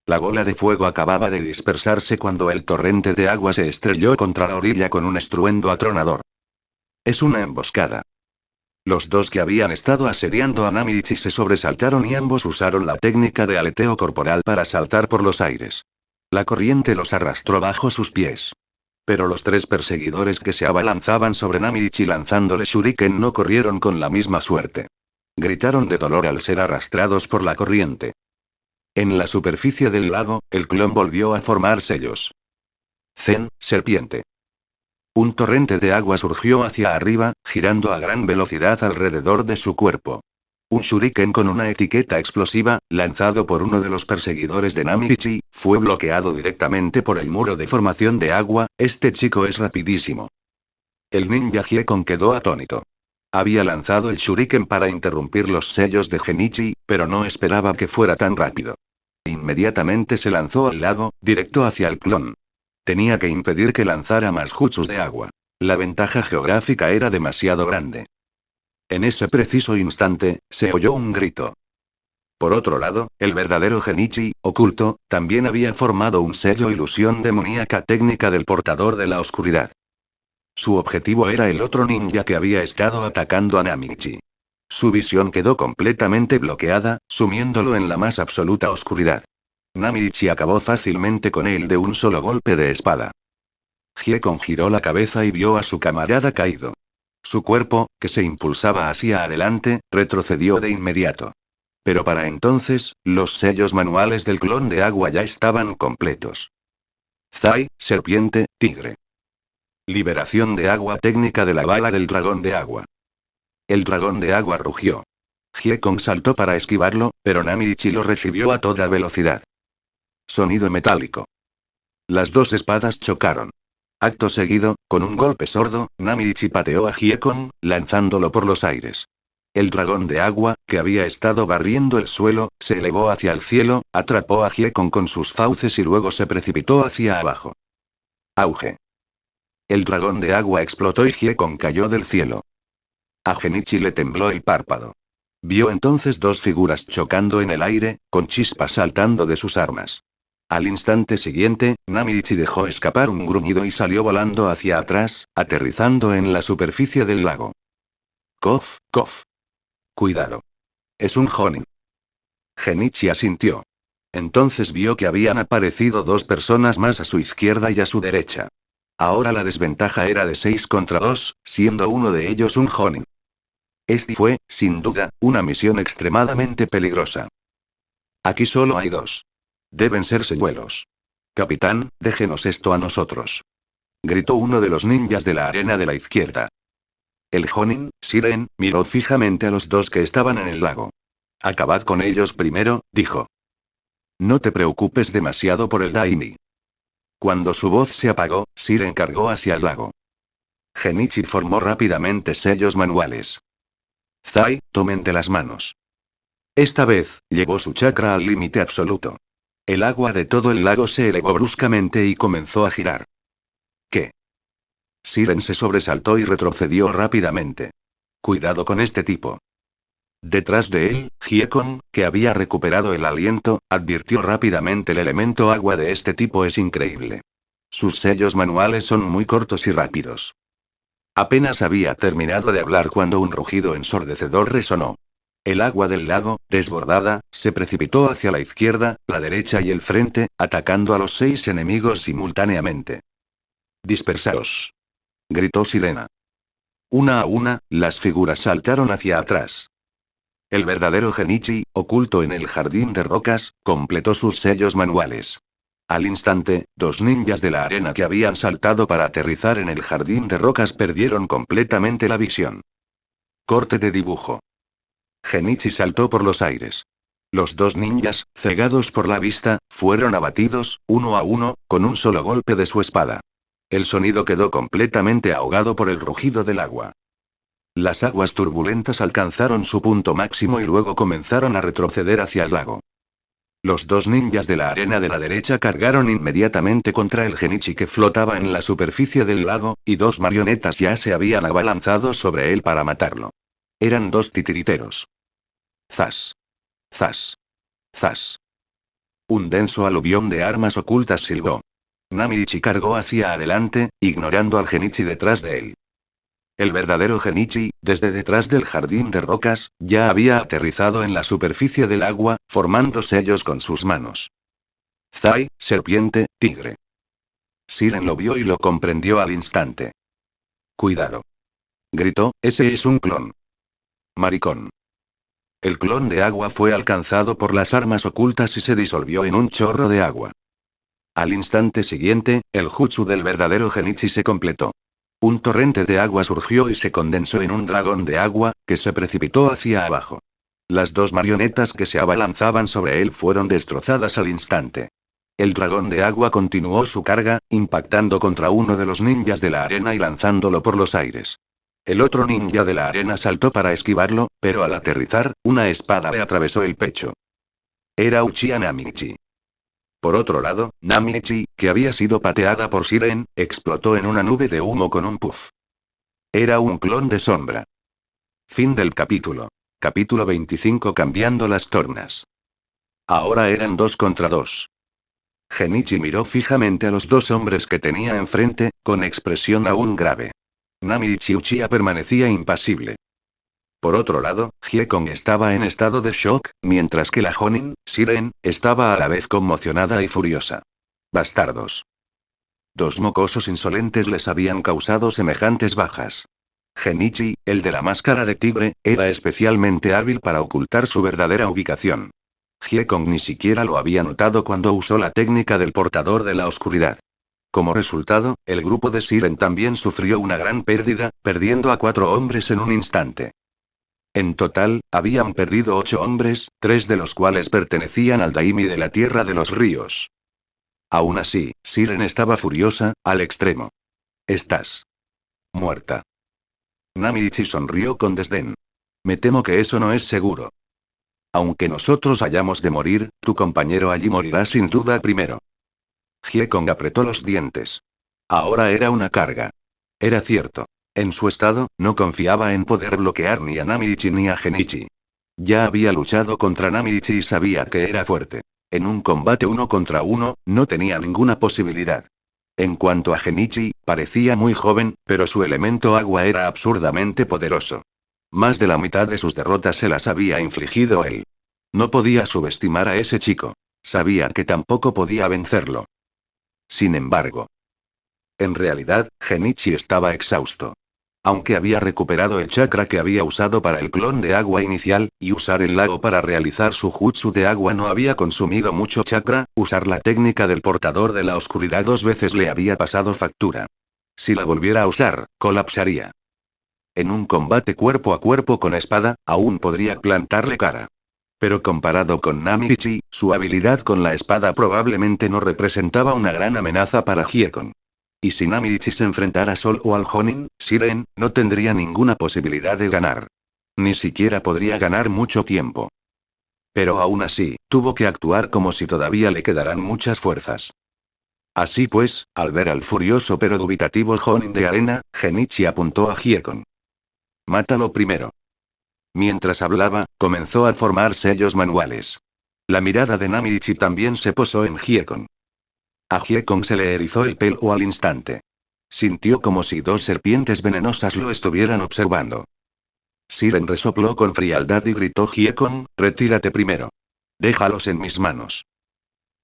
A: La bola de fuego acababa de dispersarse cuando el torrente de agua se estrelló contra la orilla con un estruendo atronador. Es una emboscada. Los dos que habían estado asediando a Namichi se sobresaltaron y ambos usaron la técnica de aleteo corporal para saltar por los aires. La corriente los arrastró bajo sus pies. Pero los tres perseguidores que se abalanzaban sobre Namichi lanzándole shuriken no corrieron con la misma suerte. Gritaron de dolor al ser arrastrados por la corriente. En la superficie del lago, el clon volvió a formar sellos. Zen, serpiente. Un torrente de agua surgió hacia arriba, girando a gran velocidad alrededor de su cuerpo. Un shuriken con una etiqueta explosiva, lanzado por uno de los perseguidores de Namichi, fue bloqueado directamente por el muro de formación de agua. Este chico es rapidísimo. El ninja Hiekon quedó atónito. Había lanzado el shuriken para interrumpir los sellos de Genichi, pero no esperaba que fuera tan rápido. Inmediatamente se lanzó al lago, directo hacia el clon. Tenía que impedir que lanzara más jutsus de agua. La ventaja geográfica era demasiado grande. En ese preciso instante, se oyó un grito. Por otro lado, el verdadero Genichi, oculto, también había formado un sello ilusión demoníaca técnica del portador de la oscuridad. Su objetivo era el otro ninja que había estado atacando a Namichi. Su visión quedó completamente bloqueada, sumiéndolo en la más absoluta oscuridad. Namichi acabó fácilmente con él de un solo golpe de espada. Hiekon giró la cabeza y vio a su camarada caído. Su cuerpo, que se impulsaba hacia adelante, retrocedió de inmediato. Pero para entonces, los sellos manuales del clon de agua ya estaban completos. Zai, serpiente, tigre. Liberación de agua técnica de la bala del dragón de agua. El dragón de agua rugió. Hiekon saltó para esquivarlo, pero Namichi lo recibió a toda velocidad. Sonido metálico. Las dos espadas chocaron. Acto seguido, con un golpe sordo, Namichi pateó a Hiekon, lanzándolo por los aires. El dragón de agua, que había estado barriendo el suelo, se elevó hacia el cielo, atrapó a Hiekon con sus fauces y luego se precipitó hacia abajo. Auge. El dragón de agua explotó y Hiekon cayó del cielo. A Genichi le tembló el párpado. Vio entonces dos figuras chocando en el aire, con chispas saltando de sus armas. Al instante siguiente, Namichi dejó escapar un gruñido y salió volando hacia atrás, aterrizando en la superficie del lago. Cof, cof. Cuidado. Es un Jonin. Genichi asintió. Entonces vio que habían aparecido dos personas más a su izquierda y a su derecha. Ahora la desventaja era de 6 contra 2, siendo uno de ellos un Jonin. Este fue, sin duda, una misión extremadamente peligrosa. Aquí solo hay dos. Deben ser señuelos. Capitán, déjenos esto a nosotros. Gritó uno de los ninjas de la arena de la izquierda. El Jonin, Siren, miró fijamente a los dos que estaban en el lago. Acabad con ellos primero, dijo. No te preocupes demasiado por el Daini. Cuando su voz se apagó, Siren cargó hacia el lago. Genichi formó rápidamente sellos manuales. Zai, tomen de las manos. Esta vez, llevó su chakra al límite absoluto. El agua de todo el lago se elevó bruscamente y comenzó a girar. ¿Qué? Siren se sobresaltó y retrocedió rápidamente. Cuidado con este tipo. Detrás de él, Hiekon, que había recuperado el aliento, advirtió rápidamente: el elemento agua de este tipo es increíble. Sus sellos manuales son muy cortos y rápidos. Apenas había terminado de hablar cuando un rugido ensordecedor resonó. El agua del lago, desbordada, se precipitó hacia la izquierda, la derecha y el frente, atacando a los 6 enemigos simultáneamente. ¡Dispersaos!, gritó Sirena. Una a una, las figuras saltaron hacia atrás. El verdadero Genichi, oculto en el jardín de rocas, completó sus sellos manuales. Al instante, 2 ninjas de la arena que habían saltado para aterrizar en el jardín de rocas perdieron completamente la visión. Corte de dibujo. Genichi saltó por los aires. Los 2 ninjas, cegados por la vista, fueron abatidos, uno a uno, con un solo golpe de su espada. El sonido quedó completamente ahogado por el rugido del agua. Las aguas turbulentas alcanzaron su punto máximo y luego comenzaron a retroceder hacia el lago. Los 2 ninjas de la arena de la derecha cargaron inmediatamente contra el Genichi que flotaba en la superficie del lago, y 2 marionetas ya se habían abalanzado sobre él para matarlo. Eran 2 titiriteros. Zas. Zas. Zas. Un denso aluvión de armas ocultas silbó. Namichi cargó hacia adelante, ignorando al Genichi detrás de él. El verdadero Genichi, desde detrás del jardín de rocas, ya había aterrizado en la superficie del agua, formando sellos con sus manos. Zai, serpiente, tigre. Siren lo vio y lo comprendió al instante. Cuidado. Gritó, ese es un clon. Maricón. El clon de agua fue alcanzado por las armas ocultas y se disolvió en un chorro de agua. Al instante siguiente, el jutsu del verdadero Genichi se completó. Un torrente de agua surgió y se condensó en un dragón de agua, que se precipitó hacia abajo. Las 2 marionetas que se abalanzaban sobre él fueron destrozadas al instante. El dragón de agua continuó su carga, impactando contra uno de los ninjas de la arena y lanzándolo por los aires. El otro ninja de la arena saltó para esquivarlo, pero al aterrizar, una espada le atravesó el pecho. Era Uchiha Namichi. Por otro lado, Namichi, que había sido pateada por Siren, explotó en una nube de humo con un puff. Era un clon de sombra. Fin del capítulo. Capítulo 25. Cambiando las tornas. Ahora eran 2 contra 2. Genichi miró fijamente a los 2 hombres que tenía enfrente, con expresión aún grave. Namichi Uchiha permanecía impasible. Por otro lado, Hiekon estaba en estado de shock, mientras que la Jonin, Siren, estaba a la vez conmocionada y furiosa. Bastardos. 2 mocosos insolentes les habían causado semejantes bajas. Genichi, el de la máscara de tigre, era especialmente hábil para ocultar su verdadera ubicación. Hiekon ni siquiera lo había notado cuando usó la técnica del portador de la oscuridad. Como resultado, el grupo de Siren también sufrió una gran pérdida, perdiendo a 4 hombres en un instante. En total, habían perdido 8 hombres, 3 de los cuales pertenecían al Daimi de la Tierra de los Ríos. Aún así, Siren estaba furiosa, al extremo. Estás muerta. Namichi sonrió con desdén. Me temo que eso no es seguro. Aunque nosotros hayamos de morir, tu compañero allí morirá sin duda primero. Hiekon apretó los dientes. Ahora era una carga. Era cierto. En su estado, no confiaba en poder bloquear ni a Namichi ni a Genichi. Ya había luchado contra Namichi y sabía que era fuerte. En un combate uno contra uno, no tenía ninguna posibilidad. En cuanto a Genichi, parecía muy joven, pero su elemento agua era absurdamente poderoso. Más de la mitad de sus derrotas se las había infligido él. No podía subestimar a ese chico. Sabía que tampoco podía vencerlo. Sin embargo, en realidad, Genichi estaba exhausto. Aunque había recuperado el chakra que había usado para el clon de agua inicial, y usar el lago para realizar su jutsu de agua no había consumido mucho chakra, usar la técnica del portador de la oscuridad 2 veces le había pasado factura. Si la volviera a usar, colapsaría. En un combate cuerpo a cuerpo con espada, aún podría plantarle cara. Pero comparado con Namichi, su habilidad con la espada probablemente no representaba una gran amenaza para Hiekon. Y si Namichi se enfrentara solo al Jonin, Siren, no tendría ninguna posibilidad de ganar. Ni siquiera podría ganar mucho tiempo. Pero aún así, tuvo que actuar como si todavía le quedaran muchas fuerzas. Así pues, al ver al furioso pero dubitativo Jonin de arena, Genichi apuntó a Hiekon. Mátalo primero. Mientras hablaba, comenzó a formar sellos manuales. La mirada de Namichi también se posó en Hiekon. A Hiekon se le erizó el pelo al instante. Sintió como si 2 serpientes venenosas lo estuvieran observando. Siren resopló con frialdad y gritó: Hiekon, retírate primero. Déjalos en mis manos.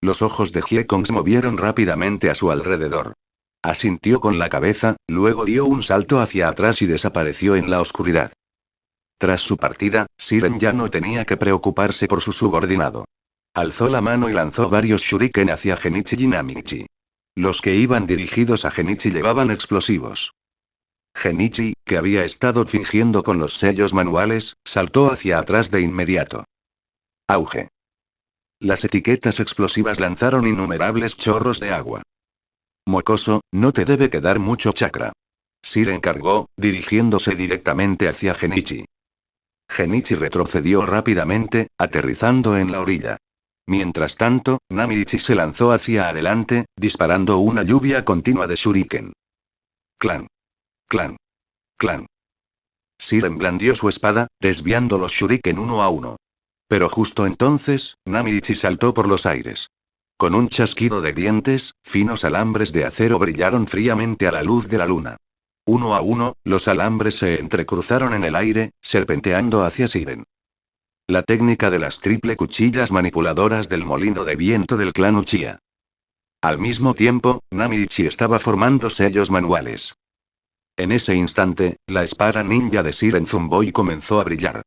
A: Los ojos de Hiekon se movieron rápidamente a su alrededor. Asintió con la cabeza, luego dio un salto hacia atrás y desapareció en la oscuridad. Tras su partida, Siren ya no tenía que preocuparse por su subordinado. Alzó la mano y lanzó varios shuriken hacia Genichi y Namichi. Los que iban dirigidos a Genichi llevaban explosivos. Genichi, que había estado fingiendo con los sellos manuales, saltó hacia atrás de inmediato. Auge. Las etiquetas explosivas lanzaron innumerables chorros de agua. Mocoso, no te debe quedar mucho chakra. Siren cargó, dirigiéndose directamente hacia Genichi. Genichi retrocedió rápidamente, aterrizando en la orilla. Mientras tanto, Namichi se lanzó hacia adelante, disparando una lluvia continua de shuriken. Clan. Clan. Clan. Siren blandió su espada, desviando los shuriken uno a uno. Pero justo entonces, Namichi saltó por los aires. Con un chasquido de dientes, finos alambres de acero brillaron fríamente a la luz de la luna. Uno a uno, los alambres se entrecruzaron en el aire, serpenteando hacia Siren. La técnica de las triple cuchillas manipuladoras del molino de viento del clan Uchiha. Al mismo tiempo, Namichi estaba formando sellos manuales. En ese instante, la espada ninja de Siren zumbó y comenzó a brillar.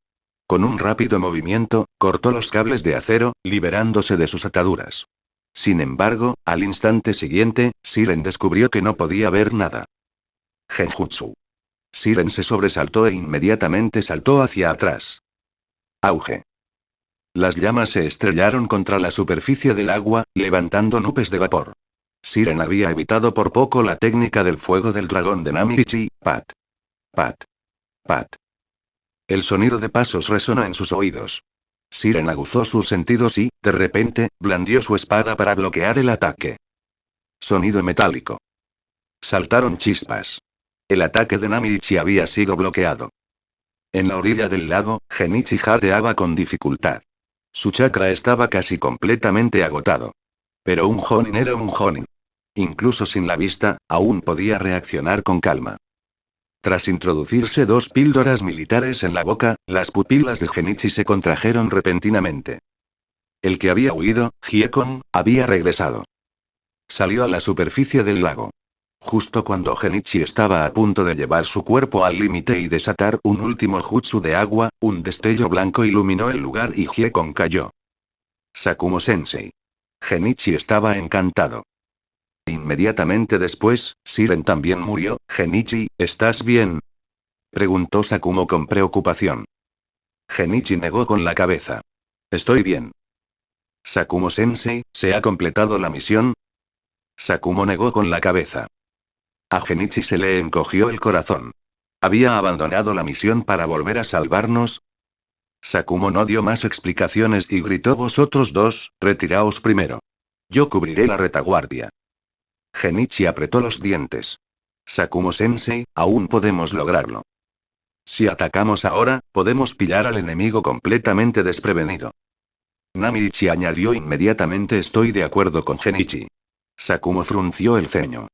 A: Con un rápido movimiento, cortó los cables de acero, liberándose de sus ataduras. Sin embargo, al instante siguiente, Siren descubrió que no podía ver nada. Genjutsu. Siren se sobresaltó e inmediatamente saltó hacia atrás. Auge. Las llamas se estrellaron contra la superficie del agua, levantando nubes de vapor. Siren había evitado por poco la técnica del fuego del dragón de Namichi, pat. Pat. Pat. El sonido de pasos resonó en sus oídos. Siren aguzó sus sentidos y, de repente, blandió su espada para bloquear el ataque. Sonido metálico. Saltaron chispas. El ataque de Namichi había sido bloqueado. En la orilla del lago, Genichi jadeaba con dificultad. Su chakra estaba casi completamente agotado. Pero un Jonin era un Jonin. Incluso sin la vista, aún podía reaccionar con calma. Tras introducirse 2 píldoras militares en la boca, las pupilas de Genichi se contrajeron repentinamente. El que había huido, Hiekon, había regresado. Salió a la superficie del lago. Justo cuando Genichi estaba a punto de llevar su cuerpo al límite y desatar un último jutsu de agua, un destello blanco iluminó el lugar y Hiekon cayó. Sakumo-sensei. Genichi estaba encantado. Inmediatamente después, Siren también murió. Genichi, ¿estás bien?, preguntó Sakumo con preocupación. Genichi negó con la cabeza. Estoy bien. Sakumo-sensei, ¿se ha completado la misión? Sakumo negó con la cabeza. A Genichi se le encogió el corazón. ¿Había abandonado la misión para volver a salvarnos? Sakumo no dio más explicaciones y gritó: vosotros dos, retiraos primero. Yo cubriré la retaguardia. Genichi apretó los dientes. Sakumo-sensei, aún podemos lograrlo. Si atacamos ahora, podemos pillar al enemigo completamente desprevenido. Namichi añadió inmediatamente: estoy de acuerdo con Genichi. Sakumo frunció el ceño.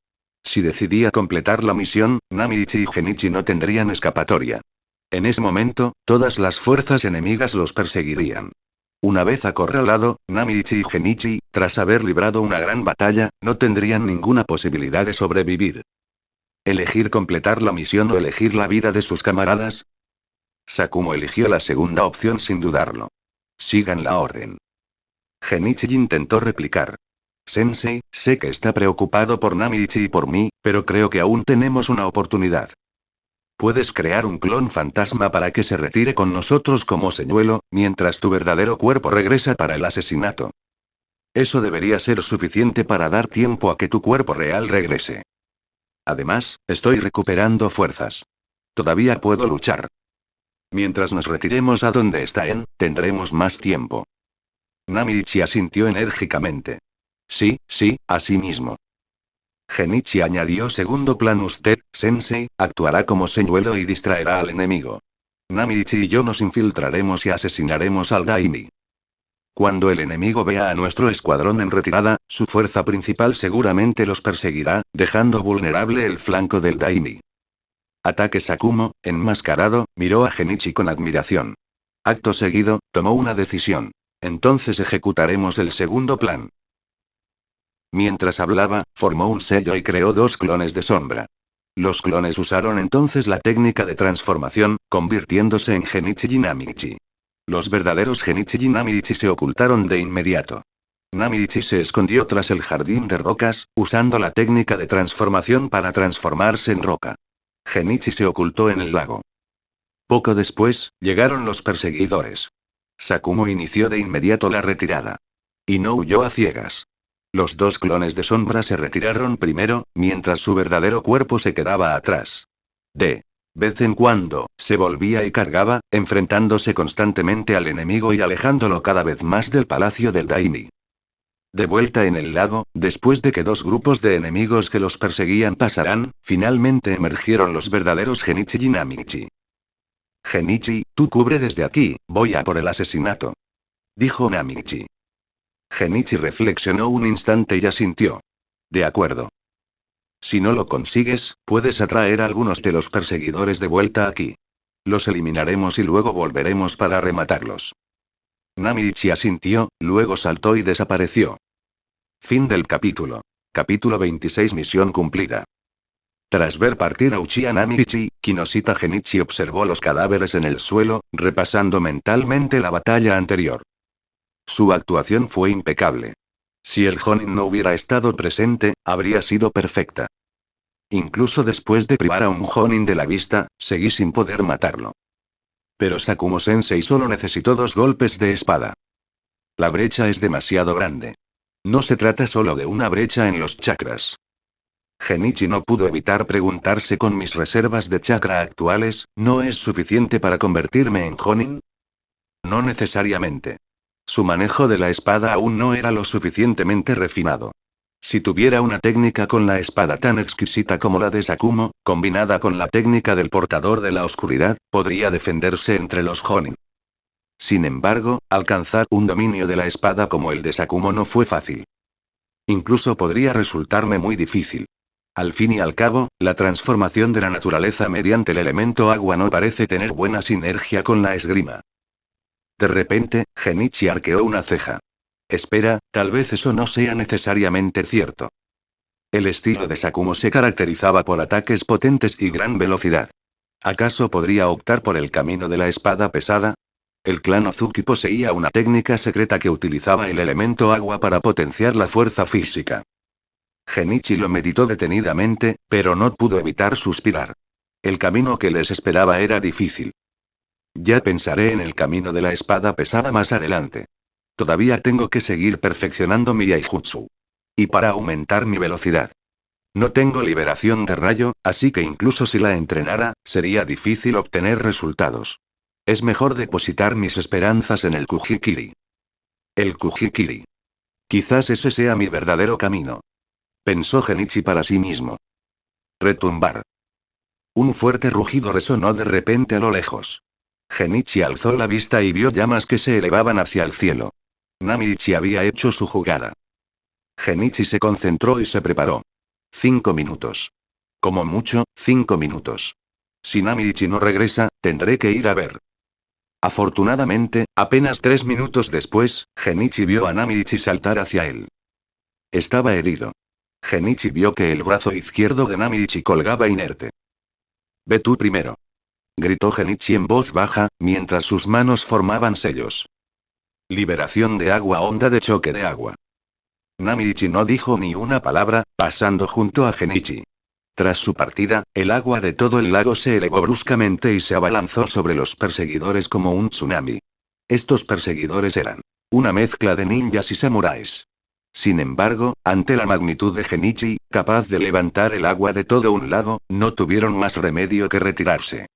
A: Si decidía completar la misión, Namichi y Genichi no tendrían escapatoria. En ese momento, todas las fuerzas enemigas los perseguirían. Una vez acorralado, Namichi y Genichi, tras haber librado una gran batalla, no tendrían ninguna posibilidad de sobrevivir. ¿Elegir completar la misión o elegir la vida de sus camaradas? Sakumo eligió la segunda opción sin dudarlo. Sigan la orden. Genichi intentó replicar. Sensei, sé que está preocupado por Namichi y por mí, pero creo que aún tenemos una oportunidad. Puedes crear un clon fantasma para que se retire con nosotros como señuelo, mientras tu verdadero cuerpo regresa para el asesinato. Eso debería ser suficiente para dar tiempo a que tu cuerpo real regrese. Además, estoy recuperando fuerzas. Todavía puedo luchar. Mientras nos retiremos a donde está tendremos más tiempo. Namichi asintió enérgicamente. Sí, así mismo. Genichi añadió: segundo plan, usted, sensei, actuará como señuelo y distraerá al enemigo. Namichi y yo nos infiltraremos y asesinaremos al Daini. Cuando el enemigo vea a nuestro escuadrón en retirada, su fuerza principal seguramente los perseguirá, dejando vulnerable el flanco del Daini. Ataque. Sakumo, enmascarado, miró a Genichi con admiración. Acto seguido, tomó una decisión. Entonces ejecutaremos el segundo plan. Mientras hablaba, formó un sello y creó dos clones de sombra. Los clones usaron entonces la técnica de transformación, convirtiéndose en Genichi y Namichi. Los verdaderos Genichi y Namichi se ocultaron de inmediato. Namichi se escondió tras el jardín de rocas, usando la técnica de transformación para transformarse en roca. Genichi se ocultó en el lago. Poco después, llegaron los perseguidores. Sakumo inició de inmediato la retirada. Y no huyó a ciegas. Los dos clones de sombra se retiraron primero, mientras su verdadero cuerpo se quedaba atrás. De vez en cuando, se volvía y cargaba, enfrentándose constantemente al enemigo y alejándolo cada vez más del palacio del Daini. De vuelta en el lago, después de que dos grupos de enemigos que los perseguían pasaran, finalmente emergieron los verdaderos Genichi y Namichi. Genichi, tú cubre desde aquí, voy a por el asesinato. Dijo Namichi. Genichi reflexionó un instante y asintió. De acuerdo. Si no lo consigues, puedes atraer a algunos de los perseguidores de vuelta aquí. Los eliminaremos y luego volveremos para rematarlos. Namichi asintió, luego saltó y desapareció. Fin del capítulo. Capítulo 26. Misión cumplida. Tras ver partir a Uchiha Namichi, Kinoshita Genichi observó los cadáveres en el suelo, repasando mentalmente la batalla anterior. Su actuación fue impecable. Si el Jonin no hubiera estado presente, habría sido perfecta. Incluso después de privar a un Jonin de la vista, seguí sin poder matarlo. Pero Sakumo-sensei solo necesitó 2 golpes de espada. La brecha es demasiado grande. No se trata solo de una brecha en los chakras. Genichi no pudo evitar preguntarse: con mis reservas de chakra actuales, ¿no es suficiente para convertirme en Jonin? No necesariamente. Su manejo de la espada aún no era lo suficientemente refinado. Si tuviera una técnica con la espada tan exquisita como la de Sakumo, combinada con la técnica del portador de la oscuridad, podría defenderse entre los Jonin. Sin embargo, alcanzar un dominio de la espada como el de Sakumo no fue fácil. Incluso podría resultarme muy difícil. Al fin y al cabo, la transformación de la naturaleza mediante el elemento agua no parece tener buena sinergia con la esgrima. De repente, Genichi arqueó una ceja. Espera, tal vez eso no sea necesariamente cierto. El estilo de Sakumo se caracterizaba por ataques potentes y gran velocidad. ¿Acaso podría optar por el camino de la espada pesada? El clan Ozuki poseía una técnica secreta que utilizaba el elemento agua para potenciar la fuerza física. Genichi lo meditó detenidamente, pero no pudo evitar suspirar. El camino que les esperaba era difícil. Ya pensaré en el camino de la espada pesada más adelante. Todavía tengo que seguir perfeccionando mi Yaijutsu. Y para aumentar mi velocidad. No tengo liberación de rayo, así que incluso si la entrenara, sería difícil obtener resultados. Es mejor depositar mis esperanzas en el Kujikiri. El Kujikiri. Quizás ese sea mi verdadero camino. pensó Genichi para sí mismo. Retumbar. Un fuerte rugido resonó de repente a lo lejos. Genichi alzó la vista y vio llamas que se elevaban hacia el cielo. Namichi había hecho su jugada. Genichi se concentró y se preparó. 5 minutos. Como mucho, 5 minutos. Si Namichi no regresa, tendré que ir a ver. Afortunadamente, apenas 3 minutos después, Genichi vio a Namichi saltar hacia él. Estaba herido. Genichi vio que el brazo izquierdo de Namichi colgaba inerte. Ve tú primero. Gritó Genichi en voz baja, mientras sus manos formaban sellos. Liberación de agua, onda de choque de agua. Namichi no dijo ni una palabra, pasando junto a Genichi. Tras su partida, el agua de todo el lago se elevó bruscamente y se abalanzó sobre los perseguidores como un tsunami. Estos perseguidores eran una mezcla de ninjas y samuráis. Sin embargo, ante la magnitud de Genichi, capaz de levantar el agua de todo un lago, no tuvieron más remedio que retirarse.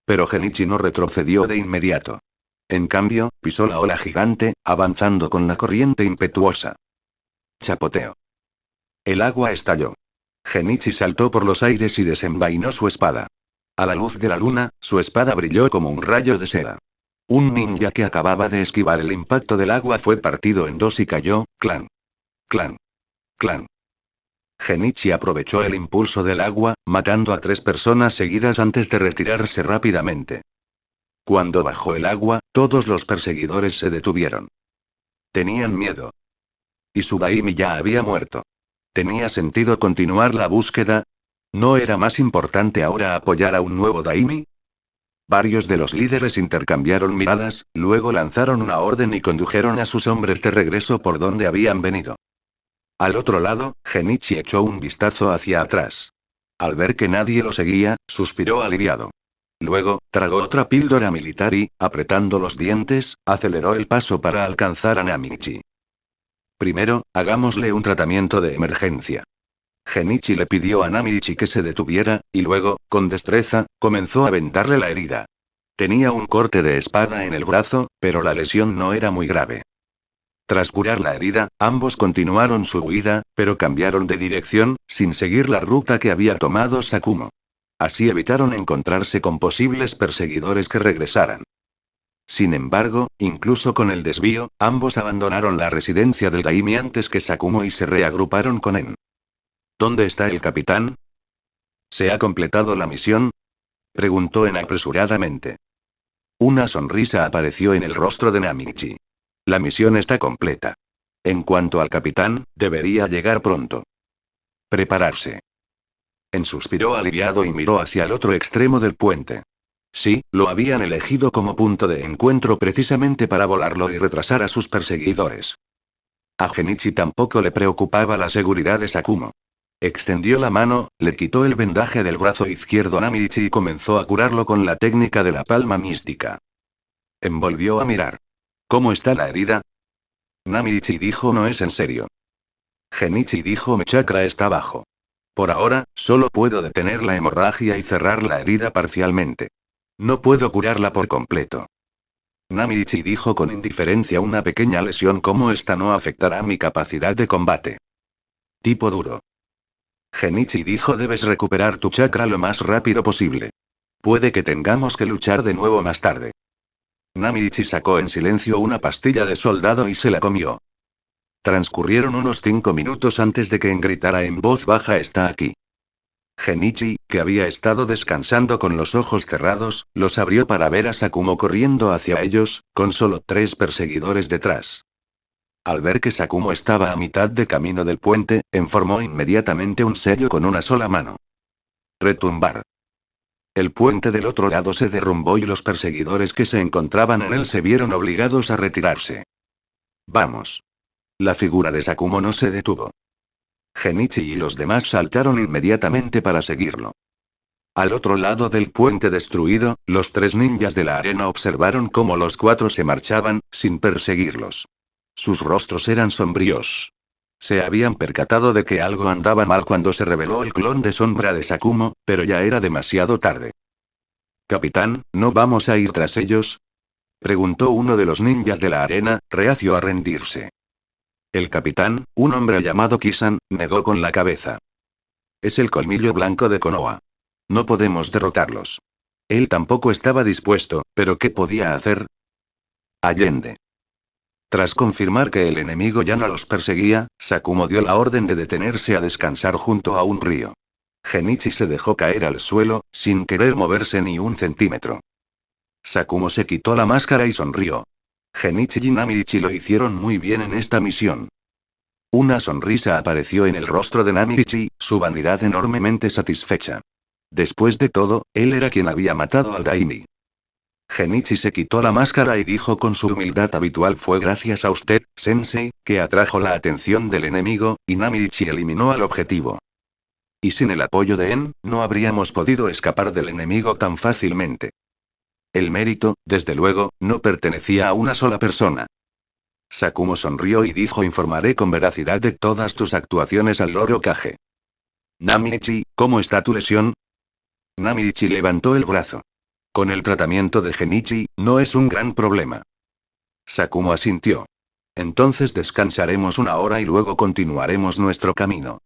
A: Pero Genichi no retrocedió de inmediato. En cambio, pisó la ola gigante, avanzando con la corriente impetuosa. Chapoteo. El agua estalló. Genichi saltó por los aires y desenvainó su espada. A la luz de la luna, su espada brilló como un rayo de seda. Un ninja que acababa de esquivar el impacto del agua fue partido en dos y cayó, clan. Clan. Clan. Genichi aprovechó el impulso del agua, matando a 3 personas seguidas antes de retirarse rápidamente. Cuando bajó el agua, todos los perseguidores se detuvieron. Tenían miedo. Y su daimi ya había muerto. ¿Tenía sentido continuar la búsqueda? ¿No era más importante ahora apoyar a un nuevo daimi? Varios de los líderes intercambiaron miradas, luego lanzaron una orden y condujeron a sus hombres de regreso por donde habían venido. Al otro lado, Genichi echó un vistazo hacia atrás. Al ver que nadie lo seguía, suspiró aliviado. Luego, tragó otra píldora militar y, apretando los dientes, aceleró el paso para alcanzar a Namichi. Primero, hagámosle un tratamiento de emergencia. Genichi le pidió a Namichi que se detuviera, y luego, con destreza, comenzó a vendarle la herida. Tenía un corte de espada en el brazo, pero la lesión no era muy grave. Tras curar la herida, ambos continuaron su huida, pero cambiaron de dirección, sin seguir la ruta que había tomado Sakumo. Así evitaron encontrarse con posibles perseguidores que regresaran. Sin embargo, incluso con el desvío, ambos abandonaron la residencia del daimi antes que Sakumo y se reagruparon con él. ¿Dónde está el capitán? ¿Se ha completado la misión? Preguntó En apresuradamente. Una sonrisa apareció en el rostro de Namichi. La misión está completa. En cuanto al capitán, debería llegar pronto. Prepararse. En suspiró aliviado y miró hacia el otro extremo del puente. Sí, lo habían elegido como punto de encuentro precisamente para volarlo y retrasar a sus perseguidores. A Genichi tampoco le preocupaba la seguridad de Sakumo. Extendió la mano, le quitó el vendaje del brazo izquierdo a Namichi y comenzó a curarlo con la técnica de la palma mística. Envolvió a mirar. ¿Cómo está la herida? Namichi dijo: no es en serio. Genichi dijo: mi chakra está bajo. Por ahora, solo puedo detener la hemorragia y cerrar la herida parcialmente. No puedo curarla por completo. Namichi dijo con indiferencia: una pequeña lesión como esta no afectará mi capacidad de combate. Tipo duro. Genichi dijo: debes recuperar tu chakra lo más rápido posible. Puede que tengamos que luchar de nuevo más tarde. Namichi sacó en silencio una pastilla de soldado y se la comió. Transcurrieron unos 5 minutos antes de que gritara en voz baja: está aquí. Genichi, que había estado descansando con los ojos cerrados, los abrió para ver a Sakumo corriendo hacia ellos, con solo 3 perseguidores detrás. Al ver que Sakumo estaba a mitad de camino del puente, enformó inmediatamente un sello con una sola mano. Retumbar. El puente del otro lado se derrumbó y los perseguidores que se encontraban en él se vieron obligados a retirarse. Vamos. La figura de Sakumo no se detuvo. Genichi y los demás saltaron inmediatamente para seguirlo. Al otro lado del puente destruido, los 3 ninjas de la arena observaron cómo los 4 se marchaban, sin perseguirlos. Sus rostros eran sombríos. Se habían percatado de que algo andaba mal cuando se reveló el clon de sombra de Sakumo, pero ya era demasiado tarde. Capitán, ¿no vamos a ir tras ellos? Preguntó uno de los ninjas de la arena, reacio a rendirse. El capitán, un hombre llamado Kisan, negó con la cabeza. Es el colmillo blanco de Konoha. No podemos derrotarlos. Él tampoco estaba dispuesto, pero ¿qué podía hacer? Allende. Tras confirmar que el enemigo ya no los perseguía, Sakumo dio la orden de detenerse a descansar junto a un río. Genichi se dejó caer al suelo, sin querer moverse ni un centímetro. Sakumo se quitó la máscara y sonrió. Genichi y Namichi lo hicieron muy bien en esta misión. Una sonrisa apareció en el rostro de Namichi, su vanidad enormemente satisfecha. Después de todo, él era quien había matado al Daini. Genichi se quitó la máscara y dijo con su humildad habitual: fue gracias a usted, Sensei, que atrajo la atención del enemigo, y Namichi eliminó al objetivo. Y sin el apoyo de En, no habríamos podido escapar del enemigo tan fácilmente. El mérito, desde luego, no pertenecía a una sola persona. Sakumo sonrió y dijo: informaré con veracidad de todas tus actuaciones al Lord Hokage. Namichi, ¿cómo está tu lesión? Namichi levantó el brazo. Con el tratamiento de Genichi, no es un gran problema. Sakumo asintió. Entonces descansaremos una hora y luego continuaremos nuestro camino.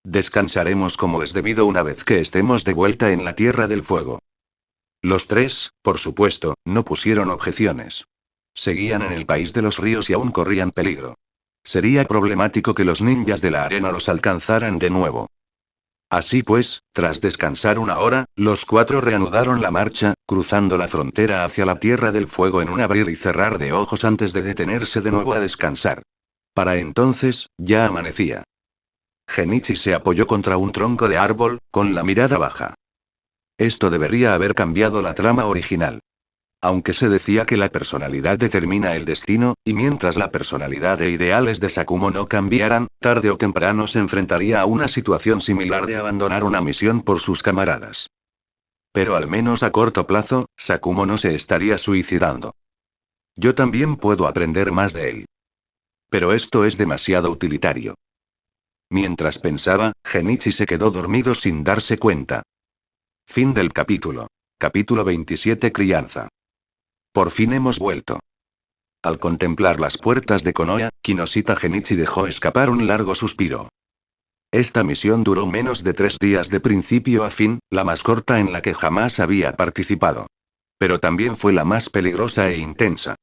A: Descansaremos como es debido una vez que estemos de vuelta en la Tierra del Fuego. Los tres, por supuesto, no pusieron objeciones. Seguían en el país de los ríos y aún corrían peligro. Sería problemático que los ninjas de la arena los alcanzaran de nuevo. Así pues, tras descansar una hora, los cuatro reanudaron la marcha, cruzando la frontera hacia la Tierra del Fuego en un abrir y cerrar de ojos antes de detenerse de nuevo a descansar. Para entonces, ya amanecía. Genichi se apoyó contra un tronco de árbol, con la mirada baja. Esto debería haber cambiado la trama original. Aunque se decía que la personalidad determina el destino, y mientras la personalidad e ideales de Sakumo no cambiaran, tarde o temprano se enfrentaría a una situación similar de abandonar una misión por sus camaradas. Pero al menos a corto plazo, Sakumo no se estaría suicidando. Yo también puedo aprender más de él. Pero esto es demasiado utilitario. Mientras pensaba, Genichi se quedó dormido sin darse cuenta. Fin del capítulo. Capítulo 27: Crianza. Por fin hemos vuelto. Al contemplar las puertas de Konoha, Kinoshita Genichi dejó escapar un largo suspiro. Esta misión duró menos de 3 días de principio a fin, la más corta en la que jamás había participado. Pero también fue la más peligrosa e intensa.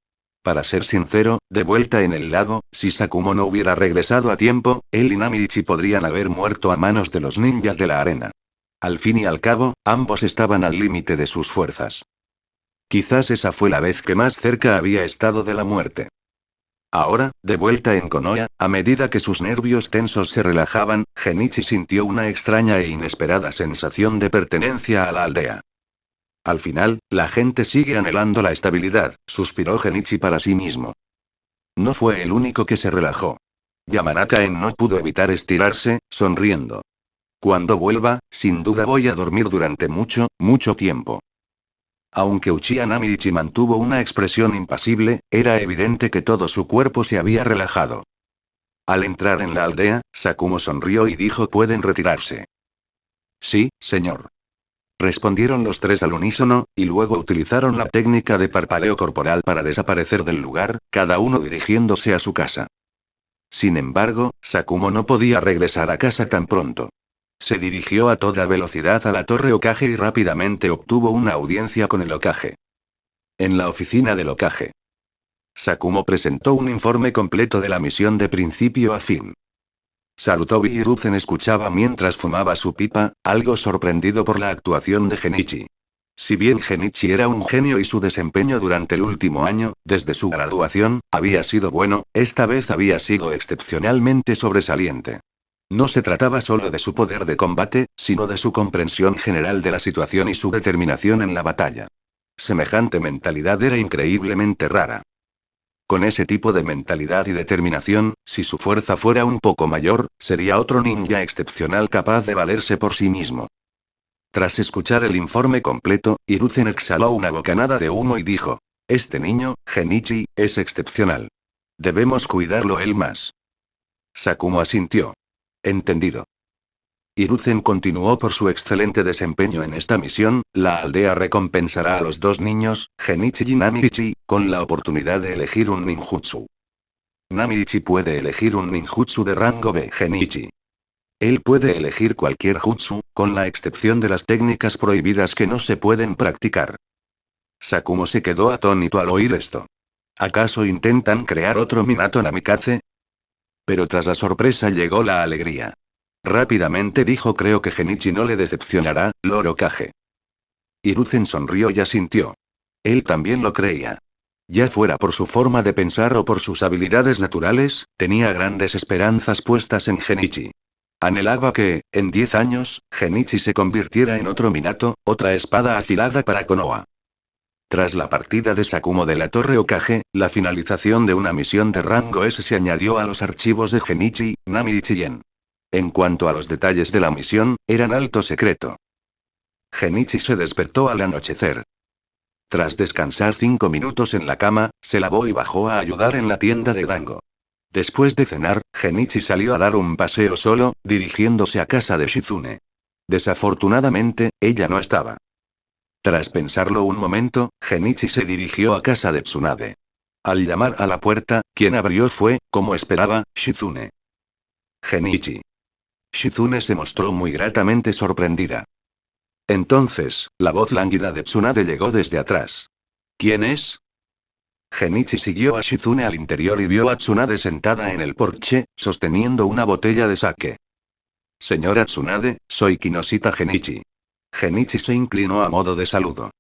A: Para ser sincero, de vuelta en el lago, si Sakumo no hubiera regresado a tiempo, él y Namichi podrían haber muerto a manos de los ninjas de la arena. Al fin y al cabo, ambos estaban al límite de sus fuerzas. Quizás esa fue la vez que más cerca había estado de la muerte. Ahora, de vuelta en Konoha, a medida que sus nervios tensos se relajaban, Genichi sintió una extraña e inesperada sensación de pertenencia a la aldea. Al final, la gente sigue anhelando la estabilidad, suspiró Genichi para sí mismo. No fue el único que se relajó. Yamanaka-en no pudo evitar estirarse, sonriendo. Cuando vuelva, sin duda voy a dormir durante mucho, mucho tiempo. Aunque Uchiha Namichi mantuvo una expresión impasible, era evidente que todo su cuerpo se había relajado. Al entrar en la aldea, Sakumo sonrió y dijo: pueden retirarse. Sí, señor. Respondieron los tres al unísono, y luego utilizaron la técnica de parpadeo corporal para desaparecer del lugar, cada uno dirigiéndose a su casa. Sin embargo, Sakumo no podía regresar a casa tan pronto. Se dirigió a toda velocidad a la Torre Hokage y rápidamente obtuvo una audiencia con el Hokage. En la oficina del Hokage, Sakumo presentó un informe completo de la misión de principio a fin. Sarutobi Hiruzen escuchaba mientras fumaba su pipa, algo sorprendido por la actuación de Genichi. Si bien Genichi era un genio y su desempeño durante el último año, desde su graduación, había sido bueno, esta vez había sido excepcionalmente sobresaliente. No se trataba solo de su poder de combate, sino de su comprensión general de la situación y su determinación en la batalla. Semejante mentalidad era increíblemente rara. Con ese tipo de mentalidad y determinación, si su fuerza fuera un poco mayor, sería otro ninja excepcional capaz de valerse por sí mismo. Tras escuchar el informe completo, Hiruzen exhaló una bocanada de humo y dijo: este niño, Genichi, es excepcional. Debemos cuidarlo él más. Sakumo asintió. Entendido. Hiruzen continuó: por su excelente desempeño en esta misión, la aldea recompensará a los dos niños, Genichi y Namichi, con la oportunidad de elegir un ninjutsu. Namichi puede elegir un ninjutsu de rango B. Genichi. Él puede elegir cualquier jutsu, con la excepción de las técnicas prohibidas que no se pueden practicar. Sakumo se quedó atónito al oír esto. ¿Acaso intentan crear otro Minato Namikaze? Pero tras la sorpresa llegó la alegría. Rápidamente dijo: creo que Genichi no le decepcionará, Lord Hokage. Hiruzen sonrió y asintió. Él también lo creía. Ya fuera por su forma de pensar o por sus habilidades naturales, tenía grandes esperanzas puestas en Genichi. Anhelaba que, en 10 años, Genichi se convirtiera en otro Minato, otra espada afilada para Konoha. Tras la partida de Sakumo de la Torre Hokage, la finalización de una misión de rango S se añadió a los archivos de Genichi, Nami y Chien. En cuanto a los detalles de la misión, eran alto secreto. Genichi se despertó al anochecer. Tras descansar 5 minutos en la cama, se lavó y bajó a ayudar en la tienda de Dango. Después de cenar, Genichi salió a dar un paseo solo, dirigiéndose a casa de Shizune. Desafortunadamente, ella no estaba. Tras pensarlo un momento, Genichi se dirigió a casa de Tsunade. Al llamar a la puerta, quien abrió fue, como esperaba, Shizune. Genichi. Shizune se mostró muy gratamente sorprendida. Entonces, la voz lánguida de Tsunade llegó desde atrás. ¿Quién es? Genichi siguió a Shizune al interior y vio a Tsunade sentada en el porche, sosteniendo una botella de sake. Señora Tsunade, soy Kinoshita Genichi. Genichi se inclinó a modo de saludo.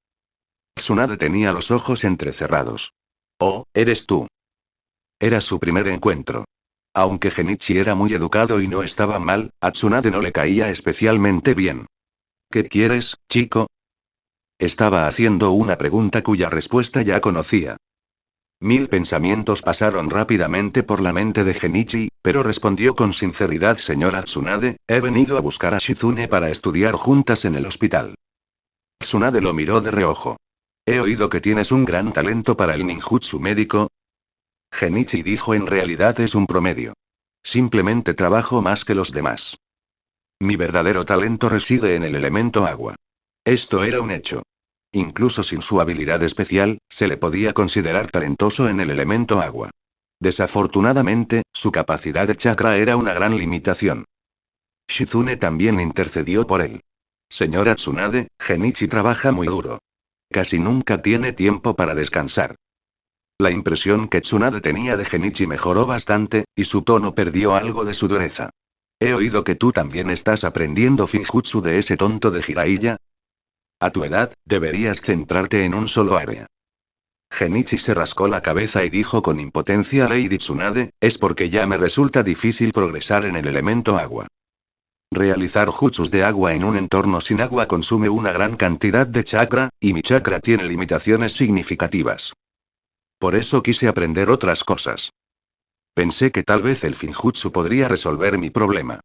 A: Tsunade tenía los ojos entrecerrados. Oh, eres tú. Era su primer encuentro. Aunque Genichi era muy educado y no estaba mal, a Tsunade no le caía especialmente bien. ¿Qué quieres, chico? Estaba haciendo una pregunta cuya respuesta ya conocía. 1000 pensamientos pasaron rápidamente por la mente de Genichi, pero respondió con sinceridad: señora Tsunade, he venido a buscar a Shizune para estudiar juntas en el hospital. Tsunade lo miró de reojo. He oído que tienes un gran talento para el ninjutsu médico. Genichi dijo: en realidad es un promedio. Simplemente trabajo más que los demás. Mi verdadero talento reside en el elemento agua. Esto era un hecho. Incluso sin su habilidad especial, se le podía considerar talentoso en el elemento agua. Desafortunadamente, su capacidad de chakra era una gran limitación. Shizune también intercedió por él. Señora Tsunade, Genichi trabaja muy duro. Casi nunca tiene tiempo para descansar. La impresión que Tsunade tenía de Genichi mejoró bastante, y su tono perdió algo de su dureza. He oído que tú también estás aprendiendo Finjutsu de ese tonto de Jiraiya. A tu edad, deberías centrarte en un solo área. Genichi se rascó la cabeza y dijo con impotencia a Lady Tsunade: es porque ya me resulta difícil progresar en el elemento agua. Realizar jutsus de agua en un entorno sin agua consume una gran cantidad de chakra, y mi chakra tiene limitaciones significativas. Por eso quise aprender otras cosas. Pensé que tal vez el Finjutsu podría resolver mi problema.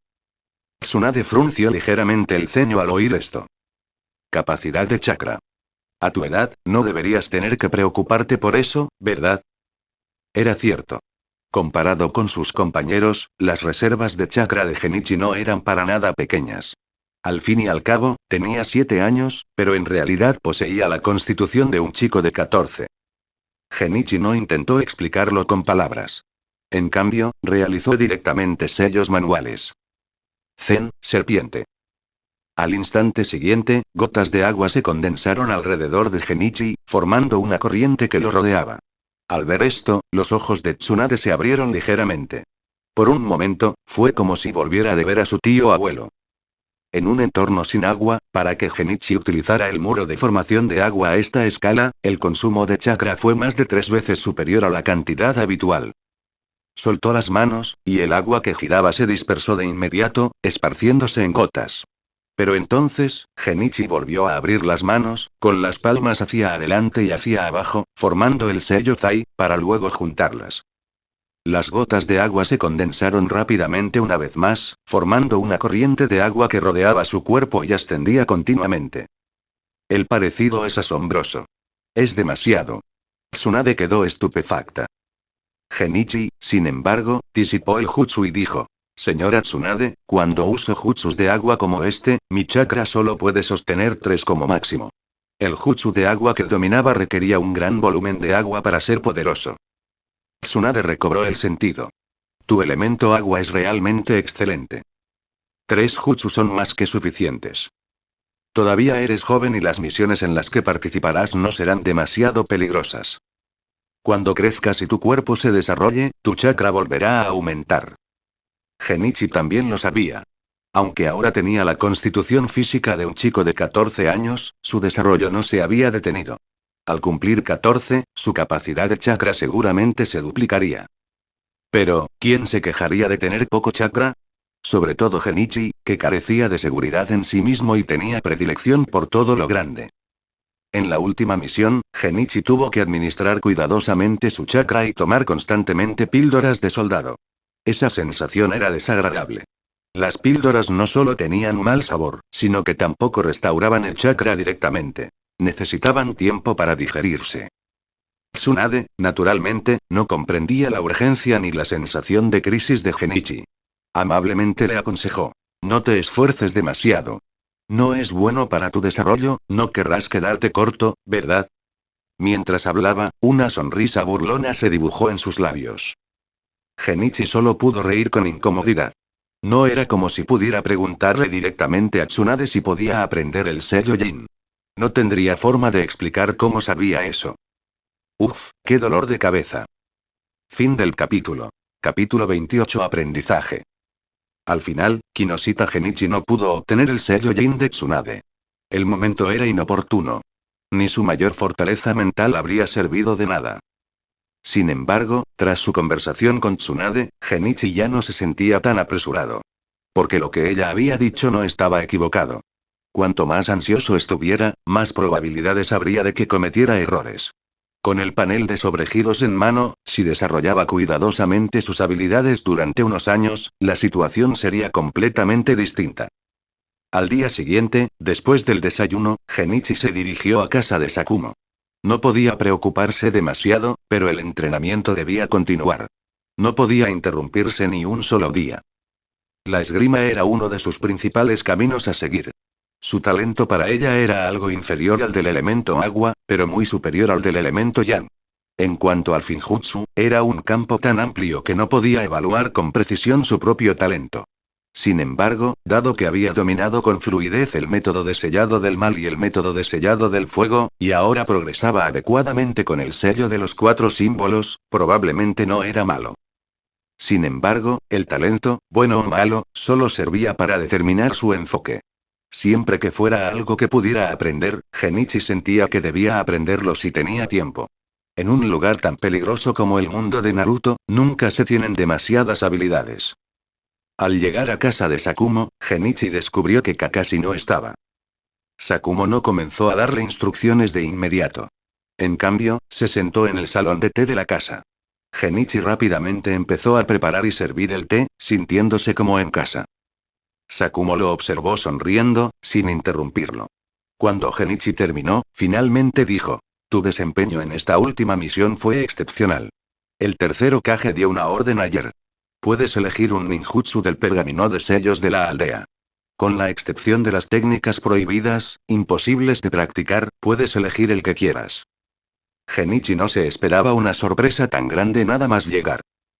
A: Tsunade frunció ligeramente el ceño al oír esto. Capacidad de chakra. A tu edad, no deberías tener que preocuparte por eso, ¿verdad? Era cierto. Comparado con sus compañeros, las reservas de chakra de Genichi no eran para nada pequeñas. Al fin y al cabo, tenía 7 años, pero en realidad poseía la constitución de un chico de 14. Genichi no intentó explicarlo con palabras. En cambio, realizó directamente sellos manuales. Zen, serpiente. Al instante siguiente, gotas de agua se condensaron alrededor de Genichi, formando una corriente que lo rodeaba. Al ver esto, los ojos de Tsunade se abrieron ligeramente. Por un momento, fue como si volviera de ver a su tío abuelo. En un entorno sin agua, para que Genichi utilizara el muro de formación de agua a esta escala, el consumo de chakra fue más de 3 veces superior a la cantidad habitual. Soltó las manos, y el agua que giraba se dispersó de inmediato, esparciéndose en gotas. Pero entonces, Genichi volvió a abrir las manos, con las palmas hacia adelante y hacia abajo, formando el sello Zai, para luego juntarlas. Las gotas de agua se condensaron rápidamente una vez más, formando una corriente de agua que rodeaba su cuerpo y ascendía continuamente. El parecido es asombroso. Es demasiado. Tsunade quedó estupefacta. Genichi, sin embargo, disipó el jutsu y dijo: señora Tsunade, cuando uso jutsus de agua como este, mi chakra solo puede sostener 3 como máximo. El jutsu de agua que dominaba requería un gran volumen de agua para ser poderoso. Tsunade recobró el sentido. Tu elemento agua es realmente excelente. 3 jutsu son más que suficientes. Todavía eres joven y las misiones en las que participarás no serán demasiado peligrosas. Cuando crezcas y tu cuerpo se desarrolle, tu chakra volverá a aumentar. Genichi también lo sabía. Aunque ahora tenía la constitución física de un chico de 14 años, su desarrollo no se había detenido. Al cumplir 14, su capacidad de chakra seguramente se duplicaría. Pero, ¿quién se quejaría de tener poco chakra? Sobre todo Genichi, que carecía de seguridad en sí mismo y tenía predilección por todo lo grande. En la última misión, Genichi tuvo que administrar cuidadosamente su chakra y tomar constantemente píldoras de soldado. Esa sensación era desagradable. Las píldoras no solo tenían mal sabor, sino que tampoco restauraban el chakra directamente. Necesitaban tiempo para digerirse. Tsunade, naturalmente, no comprendía la urgencia ni la sensación de crisis de Genichi. Amablemente le aconsejó: no te esfuerces demasiado. No es bueno para tu desarrollo, no querrás quedarte corto, ¿verdad? Mientras hablaba, una sonrisa burlona se dibujó en sus labios. Genichi solo pudo reír con incomodidad. No era como si pudiera preguntarle directamente a Tsunade si podía aprender el sello Jin. No tendría forma de explicar cómo sabía eso. Uf, qué dolor de cabeza. Fin del capítulo. Capítulo 28. Aprendizaje. Al final, Kinoshita Genichi no pudo obtener el sello Jin de Tsunade. El momento era inoportuno. Ni su mayor fortaleza mental habría servido de nada. Sin embargo, tras su conversación con Tsunade, Genichi ya no se sentía tan apresurado. Porque lo que ella había dicho no estaba equivocado. Cuanto más ansioso estuviera, más probabilidades habría de que cometiera errores. Con el panel de sobregiros en mano, si desarrollaba cuidadosamente sus habilidades durante unos años, la situación sería completamente distinta. Al día siguiente, después del desayuno, Genichi se dirigió a casa de Sakumo. No podía preocuparse demasiado, pero el entrenamiento debía continuar. No podía interrumpirse ni un solo día. La esgrima era uno de sus principales caminos a seguir. Su talento para ella era algo inferior al del elemento agua, pero muy superior al del elemento yang. En cuanto al Finjutsu, era un campo tan amplio que no podía evaluar con precisión su propio talento. Sin embargo, dado que había dominado con fluidez el método de sellado del mal y el método de sellado del fuego, y ahora progresaba adecuadamente con el sello de los 4 símbolos, probablemente no era malo. Sin embargo, el talento, bueno o malo, solo servía para determinar su enfoque. Siempre que fuera algo que pudiera aprender, Genichi sentía que debía aprenderlo si tenía tiempo. En un lugar tan peligroso como el mundo de Naruto, nunca se tienen demasiadas habilidades. Al llegar a casa de Sakumo, Genichi descubrió que Kakashi no estaba. Sakumo no comenzó a darle instrucciones de inmediato. En cambio, se sentó en el salón de té de la casa. Genichi rápidamente empezó a preparar y servir el té, sintiéndose como en casa. Sakumo lo observó sonriendo, sin interrumpirlo. Cuando Genichi terminó, finalmente dijo: tu desempeño en esta última misión fue excepcional. El tercer Hokage dio una orden ayer. Puedes elegir un ninjutsu del pergamino de sellos de la aldea. Con la excepción de las técnicas prohibidas, imposibles de practicar, puedes elegir el que quieras. Genichi no se esperaba una sorpresa tan grande nada más llegar.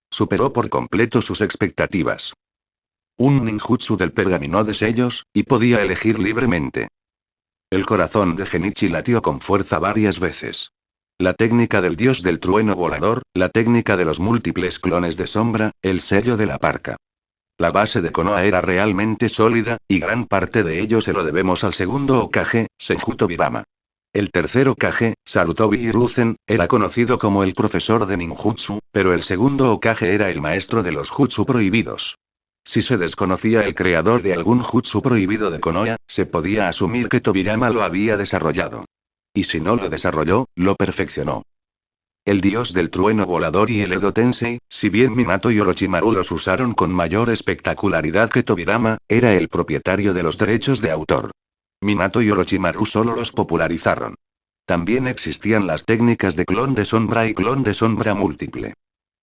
A: Superó por completo sus expectativas. Un ninjutsu del pergamino de sellos, y podía elegir libremente. El corazón de Genichi latió con fuerza varias veces. La técnica del dios del trueno volador, la técnica de los múltiples clones de sombra, el sello de la parca. La base de Konoha era realmente sólida, y gran parte de ello se lo debemos al segundo Hokage, Senju Tobirama. El tercer Hokage, Sarutobi Hiruzen, era conocido como el profesor de ninjutsu, pero el segundo Hokage era el maestro de los jutsu prohibidos. Si se desconocía el creador de algún jutsu prohibido de Konoha, se podía asumir que Tobirama lo había desarrollado. Y si no lo desarrolló, lo perfeccionó. El dios del trueno volador y el Edo Tensei, si bien Minato y Orochimaru los usaron con mayor espectacularidad que Tobirama, era el propietario de los derechos de autor. Minato y Orochimaru solo los popularizaron. También existían las técnicas de clon de sombra y clon de sombra múltiple.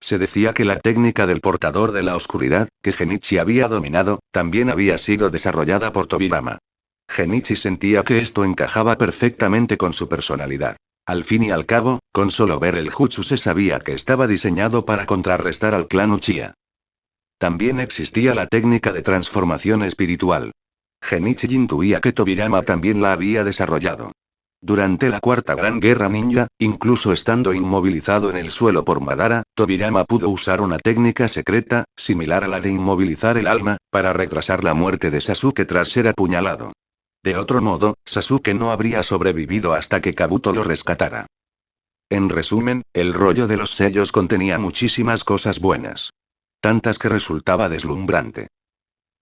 A: Se decía que la técnica del portador de la oscuridad, que Genichi había dominado, también había sido desarrollada por Tobirama. Genichi sentía que esto encajaba perfectamente con su personalidad. Al fin y al cabo, con solo ver el jutsu se sabía que estaba diseñado para contrarrestar al clan Uchiha. También existía la técnica de transformación espiritual. Genichi intuía que Tobirama también la había desarrollado. Durante la Cuarta Gran Guerra Ninja, incluso estando inmovilizado en el suelo por Madara, Tobirama pudo usar una técnica secreta, similar a la de inmovilizar el alma, para retrasar la muerte de Sasuke tras ser apuñalado. De otro modo, Sasuke no habría sobrevivido hasta que Kabuto lo rescatara. En resumen, el rollo de los sellos contenía muchísimas cosas buenas. Tantas que resultaba deslumbrante.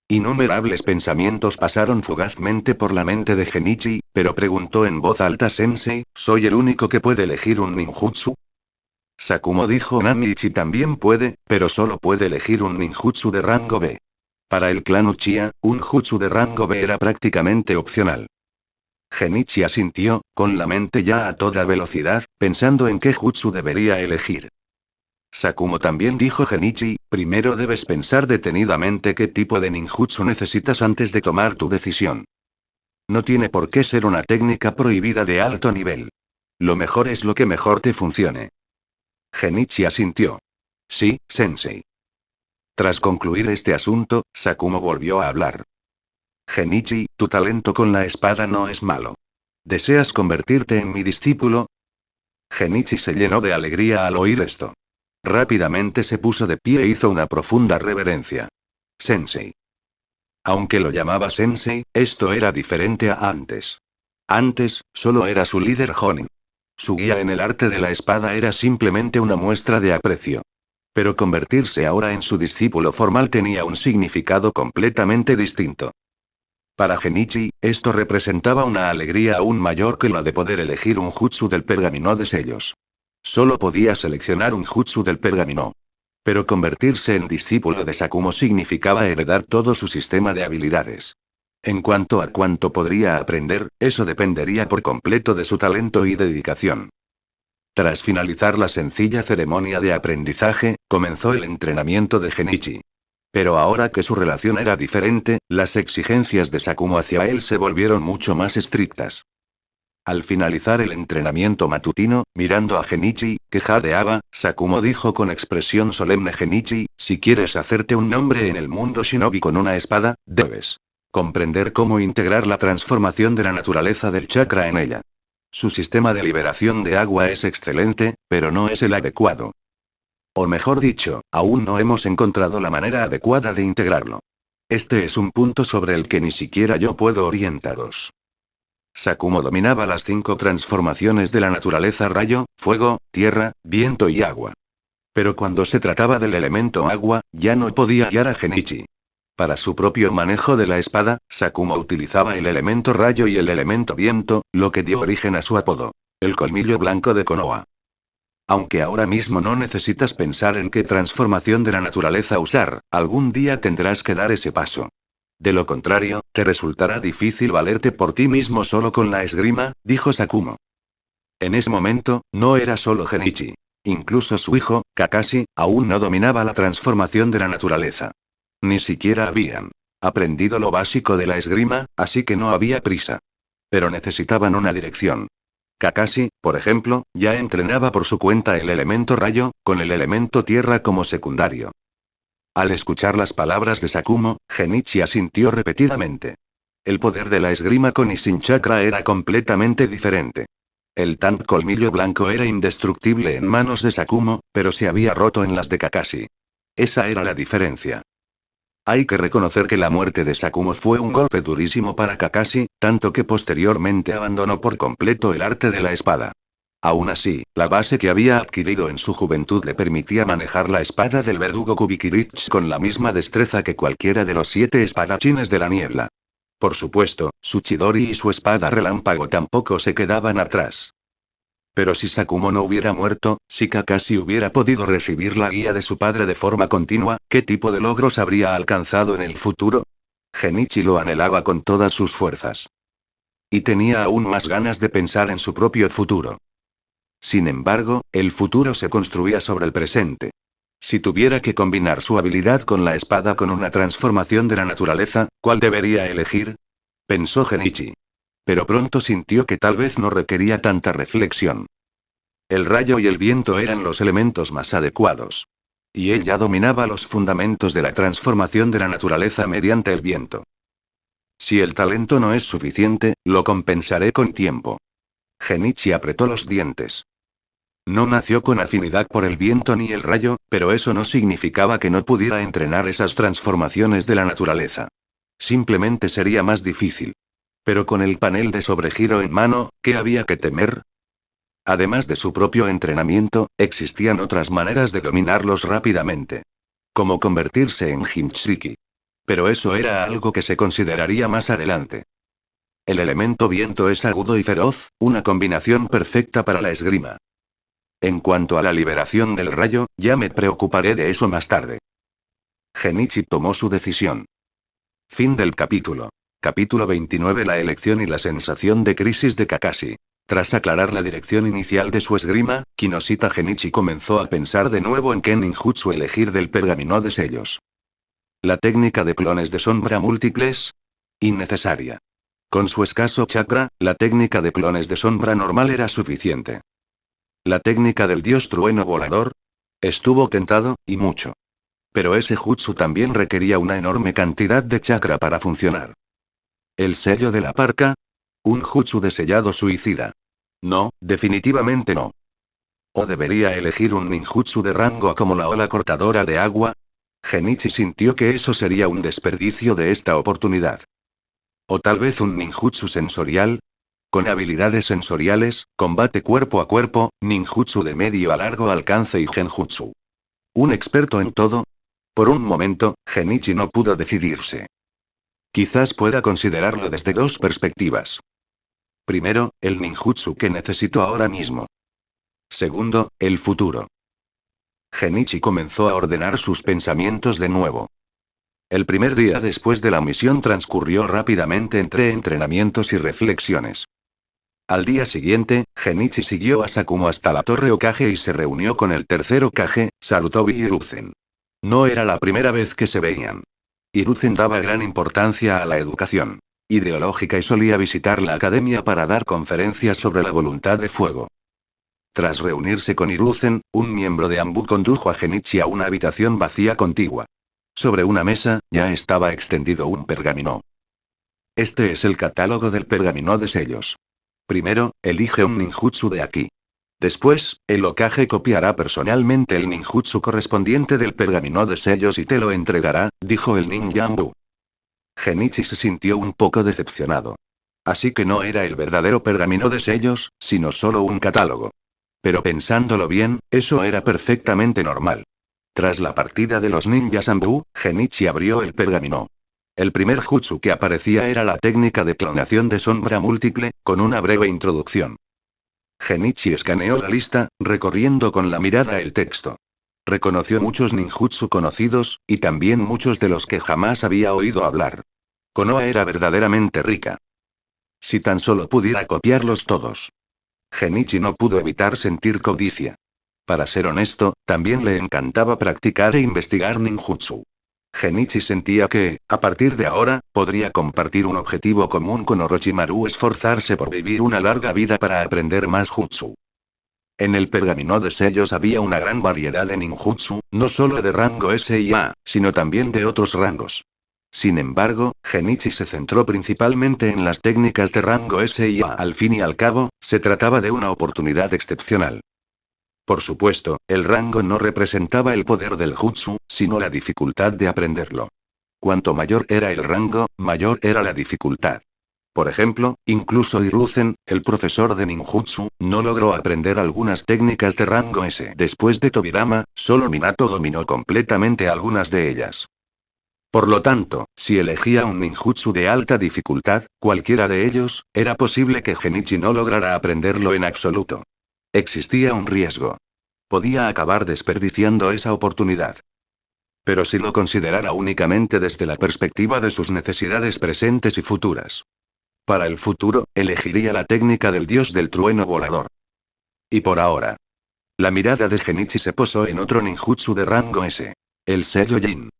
A: Innumerables pensamientos pasaron fugazmente por la mente de Genichi, pero preguntó en voz alta: Sensei, ¿soy el único que puede elegir un ninjutsu? Sakumo dijo: Nanichi también puede, pero solo puede elegir un ninjutsu de rango B. Para el clan Uchiha, un jutsu de rango B era prácticamente opcional. Genichi asintió, con la mente ya a toda velocidad, pensando en qué jutsu debería elegir. Sakumo también dijo: Genichi, primero debes pensar detenidamente qué tipo de ninjutsu necesitas antes de tomar tu decisión. No tiene por qué ser una técnica prohibida de alto nivel. Lo mejor es lo que mejor te funcione. Genichi asintió. Sí, sensei. Tras concluir este asunto, Sakumo volvió a hablar. Genichi, tu talento con la espada no es malo. ¿Deseas convertirte en mi discípulo? Genichi se llenó de alegría al oír esto. Rápidamente se puso de pie e hizo una profunda reverencia. Sensei. Aunque lo llamaba Sensei, esto era diferente a antes. Antes, solo era su líder Jonin. Su guía en el arte de la espada era simplemente una muestra de aprecio. Pero convertirse ahora en su discípulo formal tenía un significado completamente distinto. Para Genichi, esto representaba una alegría aún mayor que la de poder elegir un jutsu del pergamino de sellos. Solo podía seleccionar un jutsu del pergamino. Pero convertirse en discípulo de Sakumo significaba heredar todo su sistema de habilidades. En cuanto a cuánto podría aprender, eso dependería por completo de su talento y dedicación. Tras finalizar la sencilla ceremonia de aprendizaje, comenzó el entrenamiento de Genichi. Pero ahora que su relación era diferente, las exigencias de Sakumo hacia él se volvieron mucho más estrictas. Al finalizar el entrenamiento matutino, mirando a Genichi, que jadeaba, Sakumo dijo con expresión solemne: Genichi, si quieres hacerte un nombre en el mundo shinobi con una espada, debes comprender cómo integrar la transformación de la naturaleza del chakra en ella. Su sistema de liberación de agua es excelente, pero no es el adecuado. O mejor dicho, aún no hemos encontrado la manera adecuada de integrarlo. Este es un punto sobre el que ni siquiera yo puedo orientaros. Sakumo dominaba las 5 transformaciones de la naturaleza: rayo, fuego, tierra, viento y agua. Pero cuando se trataba del elemento agua, ya no podía guiar a Genichi. Para su propio manejo de la espada, Sakumo utilizaba el elemento rayo y el elemento viento, lo que dio origen a su apodo: el colmillo blanco de Konoha. Aunque ahora mismo no necesitas pensar en qué transformación de la naturaleza usar, algún día tendrás que dar ese paso. De lo contrario, te resultará difícil valerte por ti mismo solo con la esgrima, dijo Sakumo. En ese momento, no era solo Genichi. Incluso su hijo, Kakashi, aún no dominaba la transformación de la naturaleza. Ni siquiera habían aprendido lo básico de la esgrima, así que no había prisa. Pero necesitaban una dirección. Kakashi, por ejemplo, ya entrenaba por su cuenta el elemento rayo, con el elemento tierra como secundario. Al escuchar las palabras de Sakumo, Genichi asintió repetidamente. El poder de la esgrima con y sin chakra era completamente diferente. El Tank colmillo blanco era indestructible en manos de Sakumo, pero se había roto en las de Kakashi. Esa era la diferencia. Hay que reconocer que la muerte de Sakumo fue un golpe durísimo para Kakashi, tanto que posteriormente abandonó por completo el arte de la espada. Aún así, la base que había adquirido en su juventud le permitía manejar la espada del verdugo Kubikirich con la misma destreza que cualquiera de los 7 espadachines de la niebla. Por supuesto, su Chidori y su espada relámpago tampoco se quedaban atrás. Pero si Sakumo no hubiera muerto, si Kakashi hubiera podido recibir la guía de su padre de forma continua, ¿qué tipo de logros habría alcanzado en el futuro? Genichi lo anhelaba con todas sus fuerzas. Y tenía aún más ganas de pensar en su propio futuro. Sin embargo, el futuro se construía sobre el presente. Si tuviera que combinar su habilidad con la espada con una transformación de la naturaleza, ¿cuál debería elegir? Pensó Genichi. Pero pronto sintió que tal vez no requería tanta reflexión. El rayo y el viento eran los elementos más adecuados. Y él ya dominaba los fundamentos de la transformación de la naturaleza mediante el viento. Si el talento no es suficiente, lo compensaré con tiempo. Genichi apretó los dientes. No nació con afinidad por el viento ni el rayo, pero eso no significaba que no pudiera entrenar esas transformaciones de la naturaleza. Simplemente sería más difícil. Pero con el panel de sobregiro en mano, ¿qué había que temer? Además de su propio entrenamiento, existían otras maneras de dominarlos rápidamente. Como convertirse en Hinchiki. Pero eso era algo que se consideraría más adelante. El elemento viento es agudo y feroz, una combinación perfecta para la esgrima. En cuanto a la liberación del rayo, ya me preocuparé de eso más tarde. Genichi tomó su decisión. Fin del capítulo. Capítulo 29. La elección y la sensación de crisis de Kakashi. Tras aclarar la dirección inicial de su esgrima, Kinoshita Genichi comenzó a pensar de nuevo en qué ninjutsu elegir del pergamino de sellos. La técnica de clones de sombra múltiples. Innecesaria. Con su escaso chakra, la técnica de clones de sombra normal era suficiente. La técnica del dios trueno volador. Estuvo tentado, y mucho. Pero ese jutsu también requería una enorme cantidad de chakra para funcionar. El sello de la parca. Un jutsu de sellado suicida. No, definitivamente no. ¿O debería elegir un ninjutsu de rango como la ola cortadora de agua? Genichi sintió que eso sería un desperdicio de esta oportunidad. O tal vez un ninjutsu sensorial. Con habilidades sensoriales, combate cuerpo a cuerpo, ninjutsu de medio a largo alcance y genjutsu. ¿Un experto en todo? Por un momento, Genichi no pudo decidirse. Quizás pueda considerarlo desde dos perspectivas. Primero, el ninjutsu que necesito ahora mismo. Segundo, el futuro. Genichi comenzó a ordenar sus pensamientos de nuevo. El primer día después de la misión transcurrió rápidamente entre entrenamientos y reflexiones. Al día siguiente, Genichi siguió a Sakumo hasta la Torre Hokage y se reunió con el tercer Hokage, Sarutobi Hiruzen. No era la primera vez que se veían. Hiruzen daba gran importancia a la educación ideológica y solía visitar la academia para dar conferencias sobre la voluntad de fuego. Tras reunirse con Hiruzen, un miembro de Anbu condujo a Genichi a una habitación vacía contigua. Sobre una mesa, ya estaba extendido un pergamino. Este es el catálogo del pergamino de sellos. Primero, elige un ninjutsu de aquí. Después, el Hokage copiará personalmente el ninjutsu correspondiente del pergamino de sellos y te lo entregará, dijo el ninja Anbu. Genichi se sintió un poco decepcionado. Así que no era el verdadero pergamino de sellos, sino solo un catálogo. Pero pensándolo bien, eso era perfectamente normal. Tras la partida de los ninjas Anbu, Genichi abrió el pergamino. El primer jutsu que aparecía era la técnica de clonación de sombra múltiple, con una breve introducción. Genichi escaneó la lista, recorriendo con la mirada el texto. Reconoció muchos ninjutsu conocidos, y también muchos de los que jamás había oído hablar. Konoha era verdaderamente rica. Si tan solo pudiera copiarlos todos. Genichi no pudo evitar sentir codicia. Para ser honesto, también le encantaba practicar e investigar ninjutsu. Genichi sentía que, a partir de ahora, podría compartir un objetivo común con Orochimaru: esforzarse por vivir una larga vida para aprender más jutsu. En el pergamino de sellos había una gran variedad de ninjutsu, no solo de rango S y A, sino también de otros rangos. Sin embargo, Genichi se centró principalmente en las técnicas de rango S y A. Al fin y al cabo, se trataba de una oportunidad excepcional. Por supuesto, el rango no representaba el poder del jutsu, sino la dificultad de aprenderlo. Cuanto mayor era el rango, mayor era la dificultad. Por ejemplo, incluso Hiruzen, el profesor de ninjutsu, no logró aprender algunas técnicas de rango S. Después de Tobirama, solo Minato dominó completamente algunas de ellas. Por lo tanto, si elegía un ninjutsu de alta dificultad, cualquiera de ellos, era posible que Genichi no lograra aprenderlo en absoluto. Existía un riesgo. Podía acabar desperdiciando esa oportunidad. Pero si lo considerara únicamente desde la perspectiva de sus necesidades presentes y futuras. Para el futuro, elegiría la técnica del dios del trueno volador. Y por ahora. La mirada de Genichi se posó en otro ninjutsu de rango S. El sello Jin.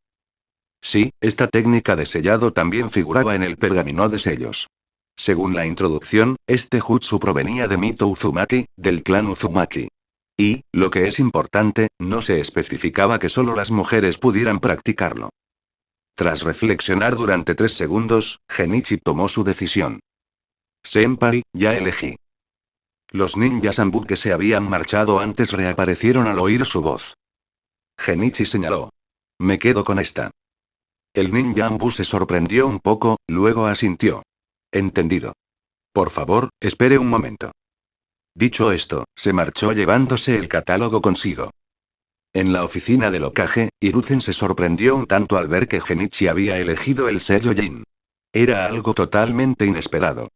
A: Sí, esta técnica de sellado también figuraba en el pergamino de sellos. Según la introducción, este jutsu provenía de Mito Uzumaki, del clan Uzumaki. Y, lo que es importante, no se especificaba que solo las mujeres pudieran practicarlo. Tras reflexionar durante 3 segundos, Genichi tomó su decisión. Senpai, ya elegí. Los ninjas Anbu que se habían marchado antes reaparecieron al oír su voz. Genichi señaló. Me quedo con esta. El ninja Anbu se sorprendió un poco, luego asintió. Entendido. Por favor, espere un momento. Dicho esto, se marchó llevándose el catálogo consigo. En la oficina del Hokage, Hiruzen se sorprendió un tanto al ver que Genichi había elegido el Seiyojin. Era algo totalmente inesperado.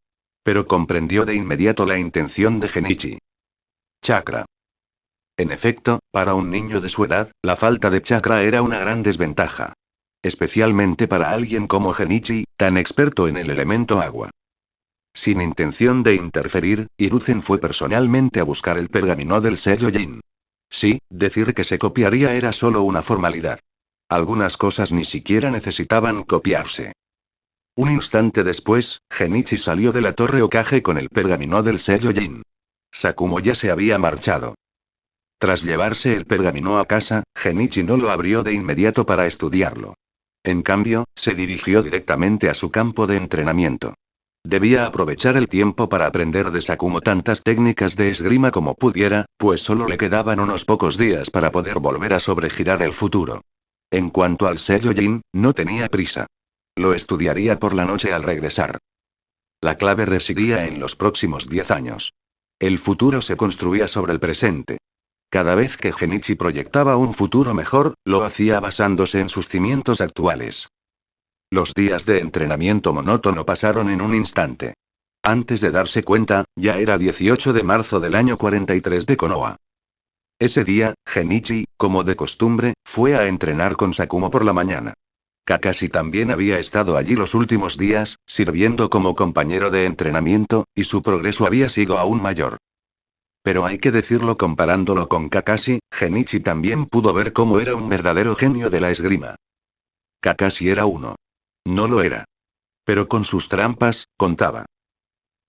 A: Pero comprendió de inmediato la intención de Genichi. Chakra. En efecto, para un niño de su edad, la falta de chakra era una gran desventaja. Especialmente para alguien como Genichi, tan experto en el elemento agua. Sin intención de interferir, Hiruzen fue personalmente a buscar el pergamino del Seiyojin. Sí, decir que se copiaría era solo una formalidad. Algunas cosas ni siquiera necesitaban copiarse. Un instante después, Genichi salió de la torre Hokage con el pergamino del Seiyojin. Sakumo ya se había marchado. Tras llevarse el pergamino a casa, Genichi no lo abrió de inmediato para estudiarlo. En cambio, se dirigió directamente a su campo de entrenamiento. Debía aprovechar el tiempo para aprender de Sakumo tantas técnicas de esgrima como pudiera, pues solo le quedaban unos pocos días para poder volver a sobregirar el futuro. En cuanto al Seiyojin, no tenía prisa. Lo estudiaría por la noche al regresar. La clave residía en los próximos 10 años. El futuro se construía sobre el presente. Cada vez que Genichi proyectaba un futuro mejor, lo hacía basándose en sus cimientos actuales. Los días de entrenamiento monótono pasaron en un instante. Antes de darse cuenta, ya era 18 de marzo del año 43 de Konoha. Ese día, Genichi, como de costumbre, fue a entrenar con Sakumo por la mañana. Kakashi también había estado allí los últimos días, sirviendo como compañero de entrenamiento, y su progreso había sido aún mayor. Pero hay que decirlo comparándolo con Kakashi, Genichi también pudo ver cómo era un verdadero genio de la esgrima. Kakashi era uno. No lo era. Pero con sus trampas, contaba.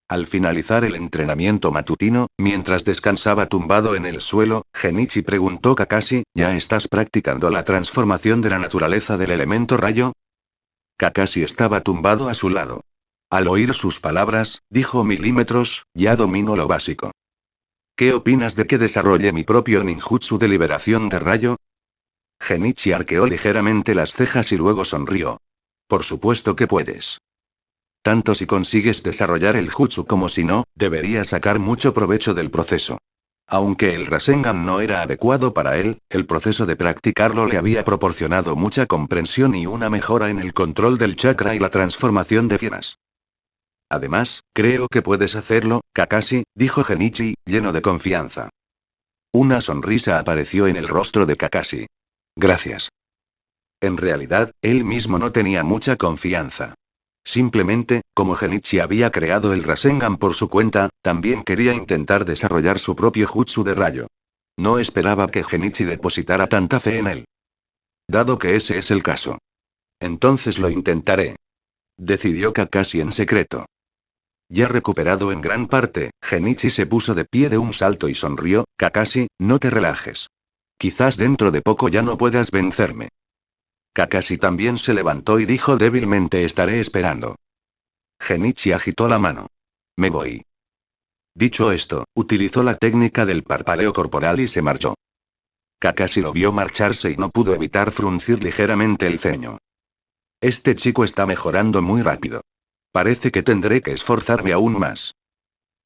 A: Al finalizar el entrenamiento matutino, mientras descansaba tumbado en el suelo, Genichi preguntó a Kakashi, ¿ya estás practicando la transformación de la naturaleza del elemento rayo? Kakashi estaba tumbado a su lado. Al oír sus palabras, dijo milímetros, ya domino lo básico. ¿Qué opinas de que desarrolle mi propio ninjutsu de liberación de rayo? Genichi arqueó ligeramente las cejas y luego sonrió. Por supuesto que puedes. Tanto si consigues desarrollar el jutsu como si no, deberías sacar mucho provecho del proceso. Aunque el Rasengan no era adecuado para él, el proceso de practicarlo le había proporcionado mucha comprensión y una mejora en el control del chakra y la transformación de fieras. Además, creo que puedes hacerlo, Kakashi, dijo Genichi, lleno de confianza. Una sonrisa apareció en el rostro de Kakashi. Gracias. En realidad, él mismo no tenía mucha confianza. Simplemente, como Genichi había creado el Rasengan por su cuenta, también quería intentar desarrollar su propio jutsu de rayo. No esperaba que Genichi depositara tanta fe en él. Dado que ese es el caso. Entonces lo intentaré. Decidió Kakashi en secreto. Ya recuperado en gran parte, Genichi se puso de pie de un salto y sonrió, Kakashi, no te relajes. Quizás dentro de poco ya no puedas vencerme. Kakashi también se levantó y dijo débilmente estaré esperando. Genichi agitó la mano. Me voy. Dicho esto, utilizó la técnica del parpadeo corporal y se marchó. Kakashi lo vio marcharse y no pudo evitar fruncir ligeramente el ceño. Este chico está mejorando muy rápido. Parece que tendré que esforzarme aún más.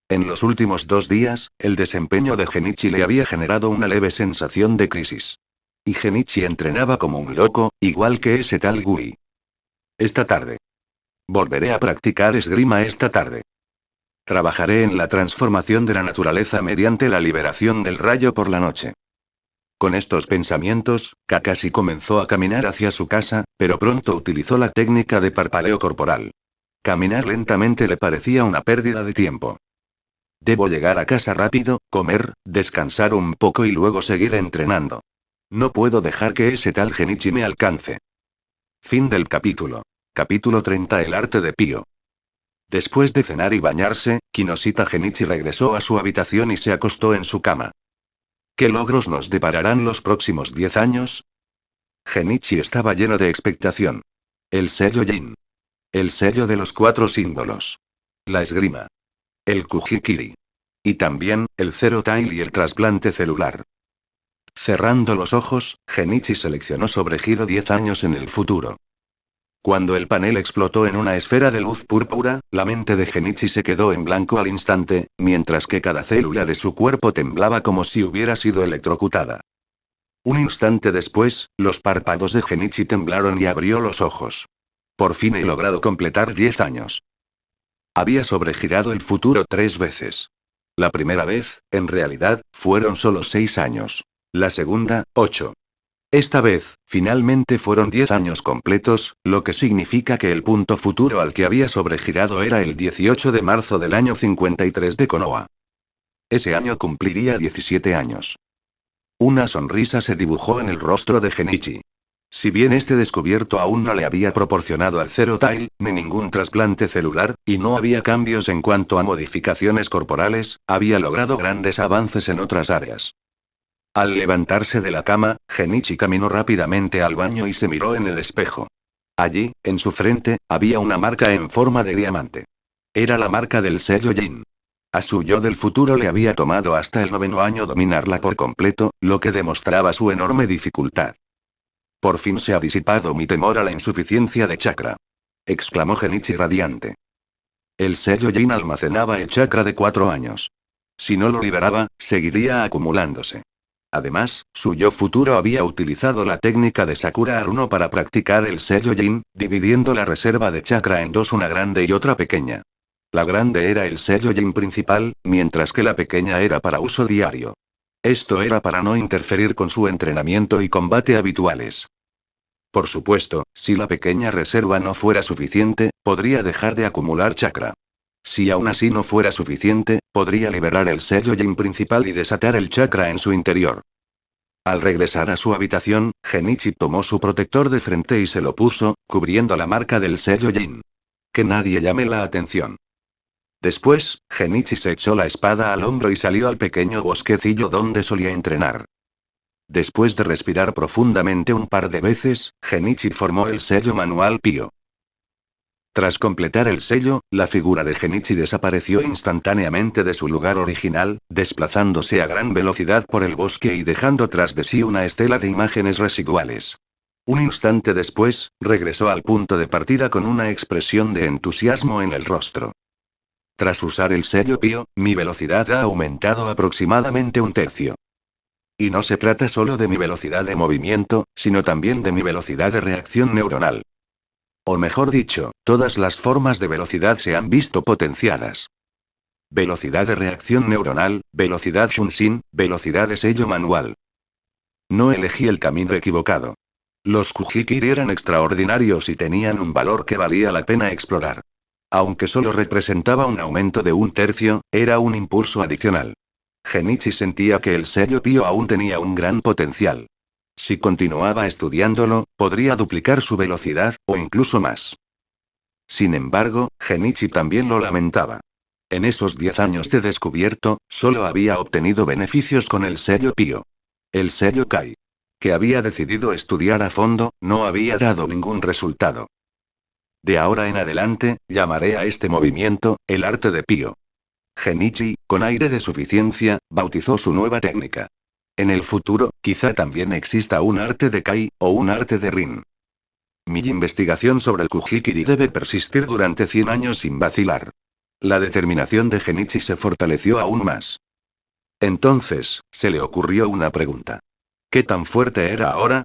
A: En los últimos 2 días, el desempeño de Genichi le había generado una leve sensación de crisis. Y Genichi entrenaba como un loco, igual que ese tal Gui. Esta tarde. Volveré a practicar esgrima esta tarde. Trabajaré en la transformación de la naturaleza mediante la liberación del rayo por la noche. Con estos pensamientos, Kakashi comenzó a caminar hacia su casa, pero pronto utilizó la técnica de parpadeo corporal. Caminar lentamente le parecía una pérdida de tiempo. Debo llegar a casa rápido, comer, descansar un poco y luego seguir entrenando. No puedo dejar que ese tal Genichi me alcance. Fin del capítulo. Capítulo 30 El arte de Pío. Después de cenar y bañarse, Kinoshita Genichi regresó a su habitación y se acostó en su cama. ¿Qué logros nos depararán los próximos 10 años? Genichi estaba lleno de expectación. El sello Jin. El sello de los 4 símbolos. La esgrima. El Kujikiri. Y también, el Zero Tail y el trasplante celular. Cerrando los ojos, Genichi seleccionó sobre giro 10 años en el futuro. Cuando el panel explotó en una esfera de luz púrpura, la mente de Genichi se quedó en blanco al instante, mientras que cada célula de su cuerpo temblaba como si hubiera sido electrocutada. Un instante después, los párpados de Genichi temblaron y abrió los ojos. Por fin he logrado completar 10 años. Había sobregirado el futuro 3 veces. La primera vez, en realidad, fueron solo 6 años. La segunda, 8. Esta vez, finalmente fueron 10 años completos, lo que significa que el punto futuro al que había sobregirado era el 18 de marzo del año 53 de Konoha. Ese año cumpliría 17 años. Una sonrisa se dibujó en el rostro de Genichi. Si bien este descubierto aún no le había proporcionado al Zero Tail, ni ningún trasplante celular, y no había cambios en cuanto a modificaciones corporales, había logrado grandes avances en otras áreas. Al levantarse de la cama, Genichi caminó rápidamente al baño y se miró en el espejo. Allí, en su frente, había una marca en forma de diamante. Era la marca del sello Jin. A su yo del futuro le había tomado hasta el 9º año dominarla por completo, lo que demostraba su enorme dificultad. Por fin se ha disipado mi temor a la insuficiencia de chakra. Exclamó Genichi radiante. El sello Jin almacenaba el chakra de 4 años. Si no lo liberaba, seguiría acumulándose. Además, su yo futuro había utilizado la técnica de Sakura Aruno para practicar el sello Jin, dividiendo la reserva de chakra en dos, una grande y otra pequeña. La grande era el sello Jin principal, mientras que la pequeña era para uso diario. Esto era para no interferir con su entrenamiento y combate habituales. Por supuesto, si la pequeña reserva no fuera suficiente, podría dejar de acumular chakra. Si aún así no fuera suficiente, podría liberar el sello Jin principal y desatar el chakra en su interior. Al regresar a su habitación, Genichi tomó su protector de frente y se lo puso, cubriendo la marca del sello Jin. Que nadie llame la atención. Después, Genichi se echó la espada al hombro y salió al pequeño bosquecillo donde solía entrenar. Después de respirar profundamente un par de veces, Genichi formó el sello manual Pío. Tras completar el sello, la figura de Genichi desapareció instantáneamente de su lugar original, desplazándose a gran velocidad por el bosque y dejando tras de sí una estela de imágenes residuales. Un instante después, regresó al punto de partida con una expresión de entusiasmo en el rostro. Tras usar el sello Pío, mi velocidad ha aumentado aproximadamente un tercio. Y no se trata solo de mi velocidad de movimiento, sino también de mi velocidad de reacción neuronal. O mejor dicho, todas las formas de velocidad se han visto potenciadas. Velocidad de reacción neuronal, velocidad Shunshin, velocidad de sello manual. No elegí el camino equivocado. Los Kujikiri eran extraordinarios y tenían un valor que valía la pena explorar. Aunque solo representaba un aumento de un tercio, era un impulso adicional. Genichi sentía que el sello Pío aún tenía un gran potencial. Si continuaba estudiándolo, podría duplicar su velocidad, o incluso más. Sin embargo, Genichi también lo lamentaba. En esos 10 años de descubierto, solo había obtenido beneficios con el sello Pío. El sello Kai, que había decidido estudiar a fondo, no había dado ningún resultado. De ahora en adelante, llamaré a este movimiento, el arte de Pío. Genichi, con aire de suficiencia, bautizó su nueva técnica. En el futuro, quizá también exista un arte de Kai, o un arte de Rin. Mi investigación sobre el Kujikiri debe persistir durante 100 años sin vacilar. La determinación de Genichi se fortaleció aún más. Entonces, se le ocurrió una pregunta. ¿Qué tan fuerte era ahora?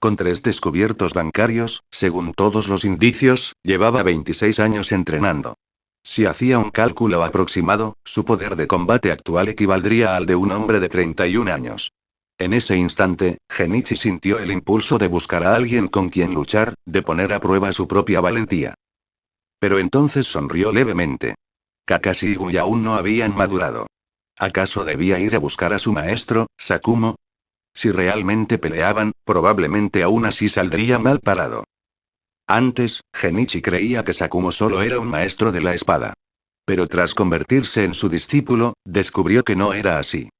A: Con 3 descubiertos bancarios, según todos los indicios, llevaba 26 años entrenando. Si hacía un cálculo aproximado, su poder de combate actual equivaldría al de un hombre de 31 años. En ese instante, Genichi sintió el impulso de buscar a alguien con quien luchar, de poner a prueba su propia valentía. Pero entonces sonrió levemente. Kakashi y Gui aún no habían madurado. ¿Acaso debía ir a buscar a su maestro, Sakumo? Si realmente peleaban, probablemente aún así saldría mal parado. Antes, Genichi creía que Sakumo solo era un maestro de la espada. Pero tras convertirse en su discípulo, descubrió que no era así.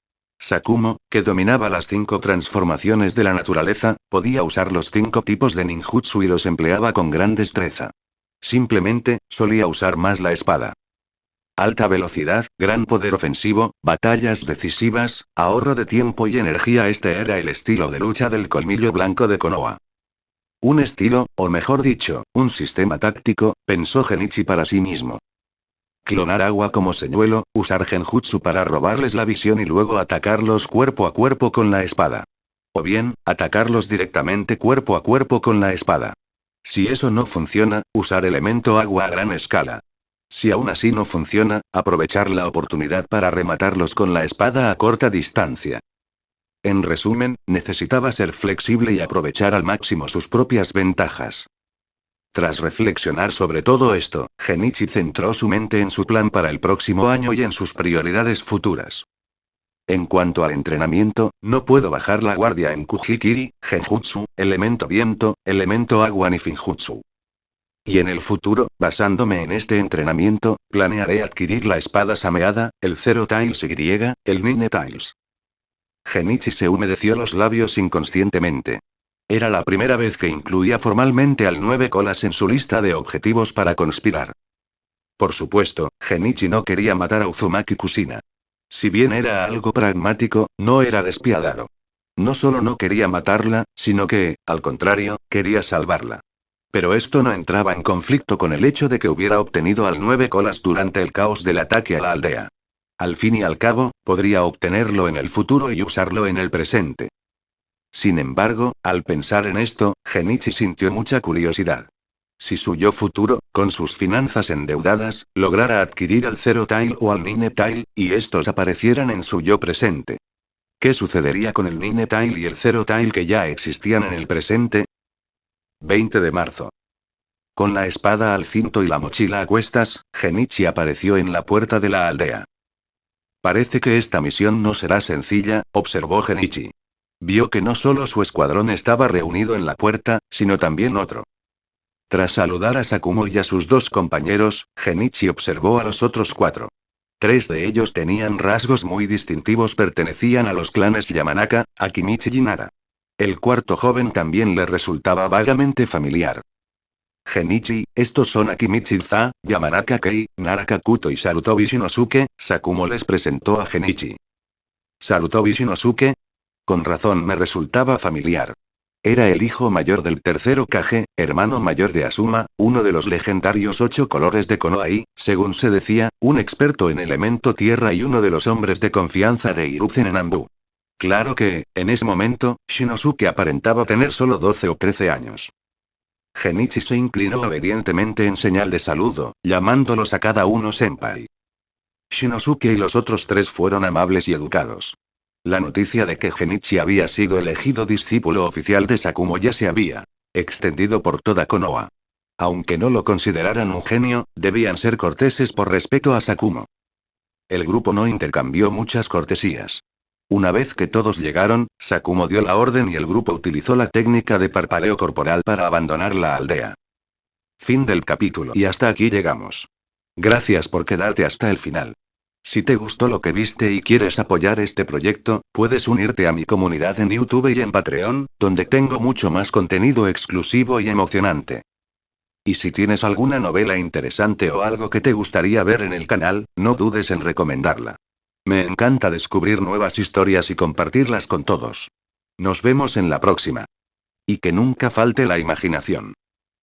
A: Sakumo, que dominaba las 5 transformaciones de la naturaleza, podía usar los 5 tipos de ninjutsu y los empleaba con gran destreza. Simplemente, solía usar más la espada. Alta velocidad, gran poder ofensivo, batallas decisivas, ahorro de tiempo y energía. Este era el estilo de lucha del colmillo blanco de Konoha. Un estilo, o mejor dicho, un sistema táctico, pensó Genichi para sí mismo. Clonar agua como señuelo, usar genjutsu para robarles la visión y luego atacarlos cuerpo a cuerpo con la espada. O bien, atacarlos directamente cuerpo a cuerpo con la espada. Si eso no funciona, usar elemento agua a gran escala. Si aún así no funciona, aprovechar la oportunidad para rematarlos con la espada a corta distancia. En resumen, necesitaba ser flexible y aprovechar al máximo sus propias ventajas. Tras reflexionar sobre todo esto, Genichi centró su mente en su plan para el próximo año y en sus prioridades futuras. En cuanto al entrenamiento, no puedo bajar la guardia en Kujikiri, Genjutsu, elemento viento, elemento agua ni Finjutsu. Y en el futuro, basándome en este entrenamiento, planearé adquirir la espada sameada, el Zero Tails y el Nine Tails. Genichi se humedeció los labios inconscientemente. Era la primera vez que incluía formalmente al 9 colas en su lista de objetivos para conspirar. Por supuesto, Genichi no quería matar a Uzumaki Kushina. Si bien era algo pragmático, no era despiadado. No solo no quería matarla, sino que, al contrario, quería salvarla. Pero esto no entraba en conflicto con el hecho de que hubiera obtenido al 9 colas durante el caos del ataque a la aldea. Al fin y al cabo, podría obtenerlo en el futuro y usarlo en el presente. Sin embargo, al pensar en esto, Genichi sintió mucha curiosidad. Si su yo futuro, con sus finanzas endeudadas, lograra adquirir al Zero Tail o al Nine Tail, y estos aparecieran en su yo presente. ¿Qué sucedería con el Nine Tail y el Zero Tail que ya existían en el presente? 20 de marzo. Con la espada al cinto y la mochila a cuestas, Genichi apareció en la puerta de la aldea. Parece que esta misión no será sencilla, observó Genichi. Vio que no solo su escuadrón estaba reunido en la puerta, sino también otro. Tras saludar a Sakumo y a sus 2 compañeros, Genichi observó a los otros 4. 3 de ellos tenían rasgos muy distintivos, pertenecían a los clanes Yamanaka, Akimichi y Nara. El cuarto joven también le resultaba vagamente familiar. Genichi, estos son Akimichi-za, Yamanaka Kei, Nara Kakuto y Sarutobi Shinosuke, Sakumo les presentó a Genichi. ¿Sarutobi Shinosuke? Con razón me resultaba familiar. Era el hijo mayor del tercer Hokage, hermano mayor de Asuma, uno de los legendarios 8 colores de Konoha y, según se decía, un experto en elemento tierra y uno de los hombres de confianza de Hiruzen en Anbu. Claro que, en ese momento, Shinosuke aparentaba tener solo 12 o 13 años. Genichi se inclinó obedientemente en señal de saludo, llamándolos a cada uno senpai. Shinosuke y los otros 3 fueron amables y educados. La noticia de que Genichi había sido elegido discípulo oficial de Sakumo ya se había extendido por toda Konoha. Aunque no lo consideraran un genio, debían ser corteses por respeto a Sakumo. El grupo no intercambió muchas cortesías. Una vez que todos llegaron, Sakumo dio la orden y el grupo utilizó la técnica de parpadeo corporal para abandonar la aldea. Fin del capítulo. Y hasta aquí llegamos. Gracias por quedarte hasta el final. Si te gustó lo que viste y quieres apoyar este proyecto, puedes unirte a mi comunidad en YouTube y en Patreon, donde tengo mucho más contenido exclusivo y emocionante. Y si tienes alguna novela interesante o algo que te gustaría ver en el canal, no dudes en recomendarla. Me encanta descubrir nuevas historias y compartirlas con todos. Nos vemos en la próxima. Y que nunca falte la imaginación.